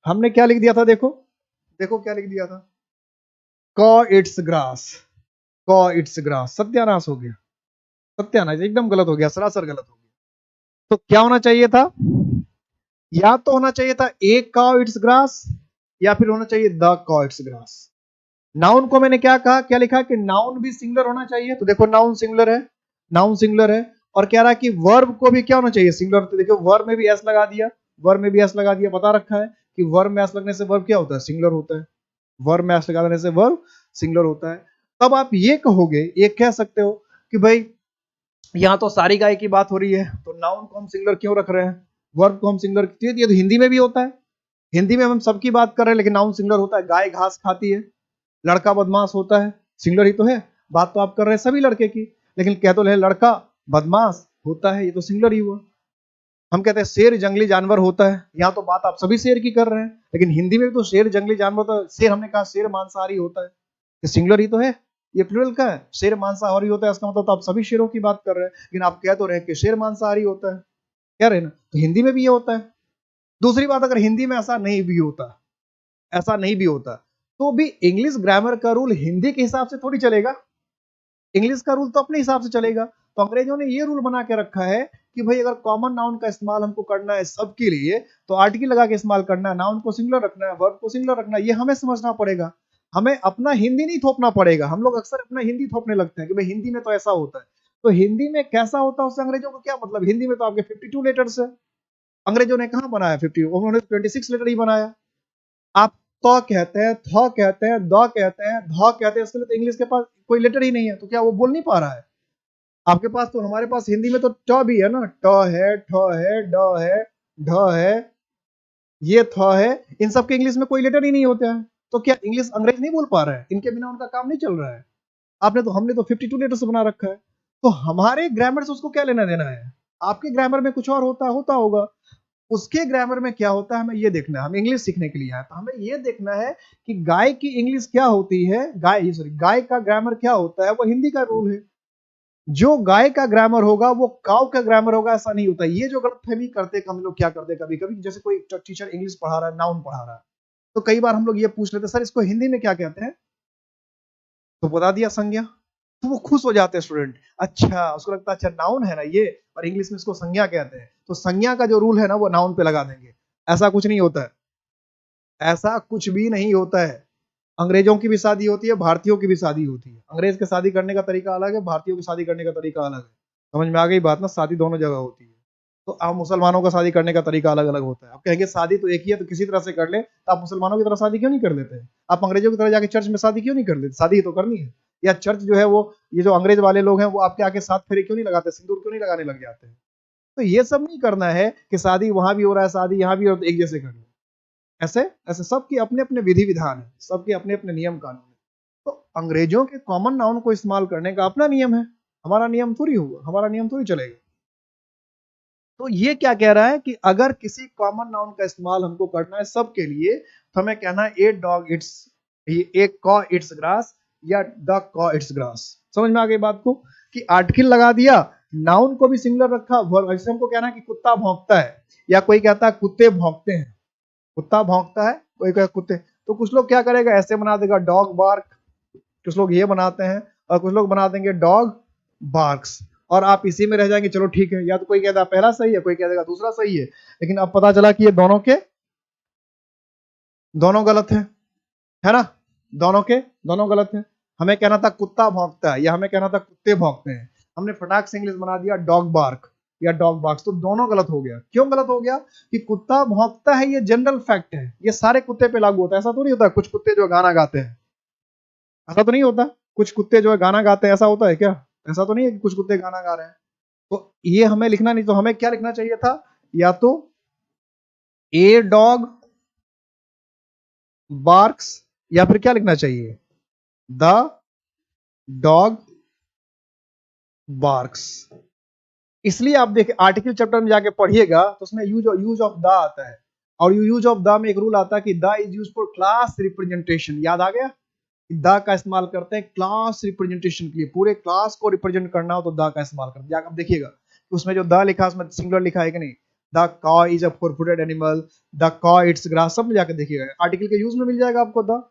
देखो क्या लिख दिया था, कॉ इट्स ग्रास, कॉ इट्स ग्रास। सत्यानाश हो गया, सत्यानाश, एकदम गलत हो गया, सरासर गलत हो गया। तो क्या होना चाहिए था, या तो होना चाहिए था ए कॉ इट्स ग्रास, या फिर होना चाहिए द कॉ इट्स ग्रास। नाउन को मैंने क्या कहा, क्या लिखा कि नाउन भी सिंगुलर होना चाहिए, तो देखो नाउन सिंगुलर है, नाउन सिंगुलर है। और कह रहा है कि वर्ब को भी क्या होना चाहिए, सिंगुलर। तो देखो वर्ब में भी एस लगा दिया, वर्ब में भी एस लगा दिया, बता रखा है कि वर्ब में एस लगने से वर्ब क्या होता है, सिंगुलर होता है। वर्ब में एस लगा देने से वर्ब सिंगुलर होता है। तब आप ये कहोगे, ये कह सकते हो कि भाई यहां तो सारी गाय की बात हो रही है, तो नाउन को हम सिंगुलर क्यों रख रहे हैं, वर्ब को हम सिंगुलर क्यों? ये तो हिंदी में भी होता है, हिंदी में हम सबकी बात कर रहे हैं लेकिन नाउन सिंगुलर होता है। गाय घास खाती है, लड़का बदमाश होता है, सिंगुलर ही तो है। बात तो आप कर रहे हैं सभी लड़के की, लेकिन कह तो ले लड़का बदमाश होता है, ये तो सिंगुलर ही हुआ। हम कहते हैं शेर जंगली जानवर होता है, यहाँ तो बात आप सभी शेर की कर रहे हैं, लेकिन हिंदी में भी तो शेर जंगली जानवर, तो शेर हमने कहा शेर मांसाहारी होता है, ये सिंगुलर ही तो है, ये प्लूरल का है। शेर मांसाहारी होता है, इसका मतलब तो आप सभी शेरों की बात कर रहे हैं, लेकिन आप कह तो रहे हैं कि शेर मांसाहारी होता है, कह रहे हैं ना, तो हिंदी में भी ये होता है। दूसरी बात, अगर हिंदी में ऐसा नहीं भी होता तो भी इंग्लिश ग्रामर का रूल हिंदी के हिसाब से थोड़ी चलेगा, इंग्लिश का रूल तो अपने हिसाब से चलेगा। तो अंग्रेजों ने ये रूल बना के रखा है कि भाई अगर कॉमन नाउन का इस्तेमाल हमको करना है सबके लिए तो आर्टिकल लगा के इस्तेमाल करना है, नाउन को सिंगुलर रखना है, वर्ब को सिंगुलर रखना है, ये हमें समझना पड़ेगा। हमें अपना हिंदी नहीं थोपना पड़ेगा। हम लोग अक्सर अपना हिंदी थोपने लगते हैं कि भाई हिंदी में तो ऐसा होता है, तो हिंदी में कैसा होता है उससे अंग्रेजों को क्या मतलब। हिंदी में तो आपके 52 लेटर्स है, अंग्रेजों ने कहां बनाया 50, उन्होंने 26 लेटर ही बनाया। आप तो कहते हैं, थ कहते हैं, द कहते हैं, ध कहते हैं, इसके लिए तो इंग्लिश के पास कोई लेटर ही नहीं है, तो क्या वो बोल नहीं पा रहा है? आपके पास तो, हमारे पास हिंदी में तो ट भी है ना, ट है, ठ है, ड है, ढ है, ये थ है, इन सब के इंग्लिश में कोई लेटर ही नहीं होते हैं। तो क्या इंग्लिश अंग्रेज नहीं बोल पा रहे हैं? इनके बिना उनका काम नहीं चल रहा है। हमने तो 52 लेटर से बना रखा है, तो हमारे ग्रामर से उसको क्या लेना देना है? आपके ग्रामर में कुछ और होता होगा, उसके ग्रामर में क्या होता है हमें ये देखना है। हम इंग्लिश सीखने के लिए आए तो हमें ये देखना है कि गाय की इंग्लिश क्या होती है, गाय का ग्रामर क्या होता है, वो हिंदी का रूल है। जो गाय का ग्रामर होगा वो काउ का ग्रामर होगा, ऐसा नहीं होता। ये जो गलतफहमी करते हम लोग क्या करते कभी कभी, जैसे कोई टीचर इंग्लिश पढ़ा रहा है, नाउन पढ़ा रहा है, तो कई बार हम लोग ये पूछ लेते सर इसको हिंदी में क्या कहते हैं, तो बता दिया संज्ञा, तो वो खुश हो जाते हैं स्टूडेंट। अच्छा, उसको लगता है अच्छा नाउन है ना ये, और इंग्लिश में इसको संज्ञा कहते हैं, तो संज्ञा का जो रूल है ना वो नाउन पे लगा देंगे। ऐसा कुछ नहीं होता है, ऐसा कुछ भी नहीं होता है। अंग्रेजों की भी शादी होती है, भारतीयों की भी शादी होती है। अंग्रेज के शादी करने का तरीका अलग है, भारतीयों की शादी करने का तरीका अलग है। समझ में आ गई बात ना? शादी दोनों जगह होती है। तो आप मुसलमानों का शादी करने का तरीका अलग अलग होता है। आप कहेंगे शादी तो एक ही है तो किसी तरह से कर ले, तो आप मुसलमानों की तरह शादी क्यों नहीं कर लेते? आप अंग्रेजों की तरह जाके चर्च में शादी क्यों नहीं कर लेते? शादी तो करनी है। या चर्च जो है वो, ये जो अंग्रेज वाले लोग हैं वो आपके आके 7 फेरे क्यों नहीं लगाते, सिंदूर क्यों नहीं लगाने लग जाते हैं? तो ये सब नहीं करना है कि शादी वहां भी हो रहा है, शादी यहाँ भी हो रहा है तो एक जैसे कर लो। ऐसे ऐसे सबके अपने अपने विधि विधान है, सबके अपने अपने नियम कानून है। तो अंग्रेजों के कॉमन नाउन को इस्तेमाल करने का अपना नियम है, हमारा नियम थोड़ी होगा, हमारा नियम थोड़ी चलेगा। तो ये क्या कह रहा है कि अगर किसी कॉमन नाउन का इस्तेमाल हमको करना है सबके लिए, तो हमें कहना है ए डॉग इट्स, ए कॉ इट्स ग्रास, या द कॉ इट्स ग्रास। समझ में आ गई बात को? कि आर्टिकल लगा दिया, नाउन को भी सिंगुलर रखा, वर्ब। जैसे हमको कहना है कि कुत्ता भौंकता है, या कोई कहता है कुत्ते भौंकते हैं, कुत्ता भौंकता है, कोई कहता कुत्ते, तो कुछ लोग क्या करेगा ऐसे बना देगा डॉग बार्क, कुछ लोग ये बनाते हैं, और कुछ लोग बना देंगे डॉग बार्क्स, और आप इसी में रह जाएंगे। चलो ठीक है, या तो कोई कहता पहला सही है, कोई कह देगा दूसरा सही है, लेकिन अब पता चला कि ये दोनों गलत है ना? दोनों गलत है। हमें कहना था कुत्ता भौंकता है, या हमें कहना था कुत्ते भौंकते हैं, हमने फटाक से इंग्लिश बना दिया डॉग बार्क या डॉग बार्क्स, तो दोनों गलत हो गया। क्यों गलत हो गया? कि कुत्ता भौंकता है ये जनरल फैक्ट है, ये सारे कुत्ते पे लागू होता है। ऐसा तो नहीं होता कुछ कुत्ते जो गाना गाते हैं, ऐसा तो नहीं होता कुछ कुत्ते जो है गाना गाते हैं, ऐसा होता है क्या? ऐसा तो नहीं है कि कुछ कुत्ते गाना गा रहे हैं। तो ये हमें लिखना नहीं, तो हमें क्या लिखना चाहिए था? या तो ए डॉग बार्क्स, या फिर क्या लिखना चाहिए? The dog barks. इसलिए आप देखिए आर्टिकल चैप्टर में जाके पढ़िएगा तो उसमें यूज ऑफ द आता है, और यूज ऑफ द में एक रूल आता है कि the is use for class representation. याद आ गया? द का इस्तेमाल करते हैं क्लास रिप्रेजेंटेशन के लिए, पूरे क्लास को रिप्रेजेंट करना हो तो द का इस्तेमाल करते हैं। जाकर देखिएगा कि उसमें जो द लिखा है उसमें सिंगुलर लिखा है कि नहीं। द कॉ is a four footed animal, the कॉ इट्स ग्रास, सब में जाकर देखिएगा आर्टिकल के यूज में मिल जाएगा आपको द।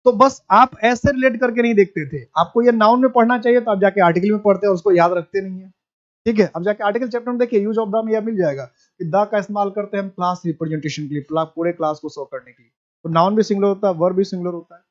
तो बस आप ऐसे रिलेट करके नहीं देखते थे, आपको ये नाउन में पढ़ना चाहिए तो आप जाके आर्टिकल में पढ़ते हैं, उसको याद रखते नहीं है। ठीक है, अब जाके आर्टिकल चैप्टर में देखिए यूज ऑफ द में यह मिल जाएगा कि द का इस्तेमाल करते हैं हम क्लास रिप्रेजेंटेशन के लिए, पूरे क्लास को शो करने के लिए। तो नाउन भी सिंगुलर होता है, वर्ब भी सिंगुलर होता है।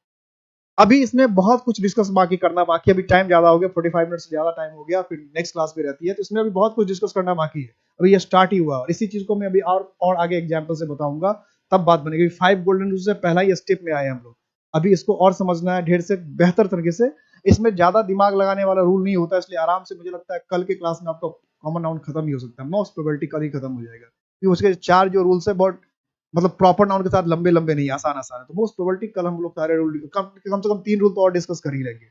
अभी इसमें बहुत कुछ डिस्कस बाकी करना बाकी, अभी टाइम ज्यादा हो गया, 45 मिनट से ज्यादा टाइम हो गया, फिर नेक्स्ट क्लास भी रहती है, तो इसमें अभी बहुत कुछ डिस्कस करना बाकी है। अभी ये स्टार्ट ही हुआ, और इसी चीज को मैं अभी और आगे एग्जाम्पल से बताऊंगा, तब बात बनेगी। 5 गोल्डन रूल से पहला ही स्टेप में आए हम लोग, अभी इसको और समझना है ढेर से बेहतर तरीके से। इसमें ज्यादा दिमाग लगाने वाला रूल नहीं होता, इसलिए आराम से मुझे लगता है कल के क्लास में आपका कॉमन नाउन खत्म ही हो सकता है, मोस्ट प्रोबेबिलिटी कल ही खत्म हो जाएगा, क्योंकि उसके 4 जो रूल्स है बहुत मतलब प्रॉपर नाउन के साथ लंबे लंबे नहीं, आसान आसान है। तो मोस्ट प्रोबेबिलिटी कल हम लोग सारे रूल कम से कम 3 रूल तो और डिस्कस कर ही लेंगे,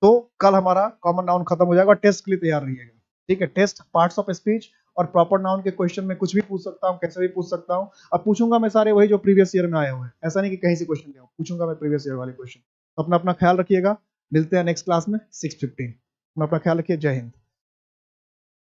तो कल हमारा कॉमन नाउन खत्म हो जाएगा। टेस्ट के लिए तैयार रहिएगा, ठीक है? टेस्ट, पार्ट्स ऑफ स्पीच और प्रॉपर नाउन के क्वेश्चन में कुछ भी पूछ सकता हूँ, कैसे भी पूछ सकता हूँ। अब पूछूंगा मैं सारे वही जो प्रीवियस ईयर में आए हुए हैं, ऐसा नहीं कि कहीं से क्वेश्चन ले पूछूंगा मैं प्रीवियस ईयर वाले क्वेश्चन। तो अपना ख्याल रखिएगा, मिलते हैं नेक्स्ट क्लास में 6:15। अपना ख्याल रखिए, जय हिंद।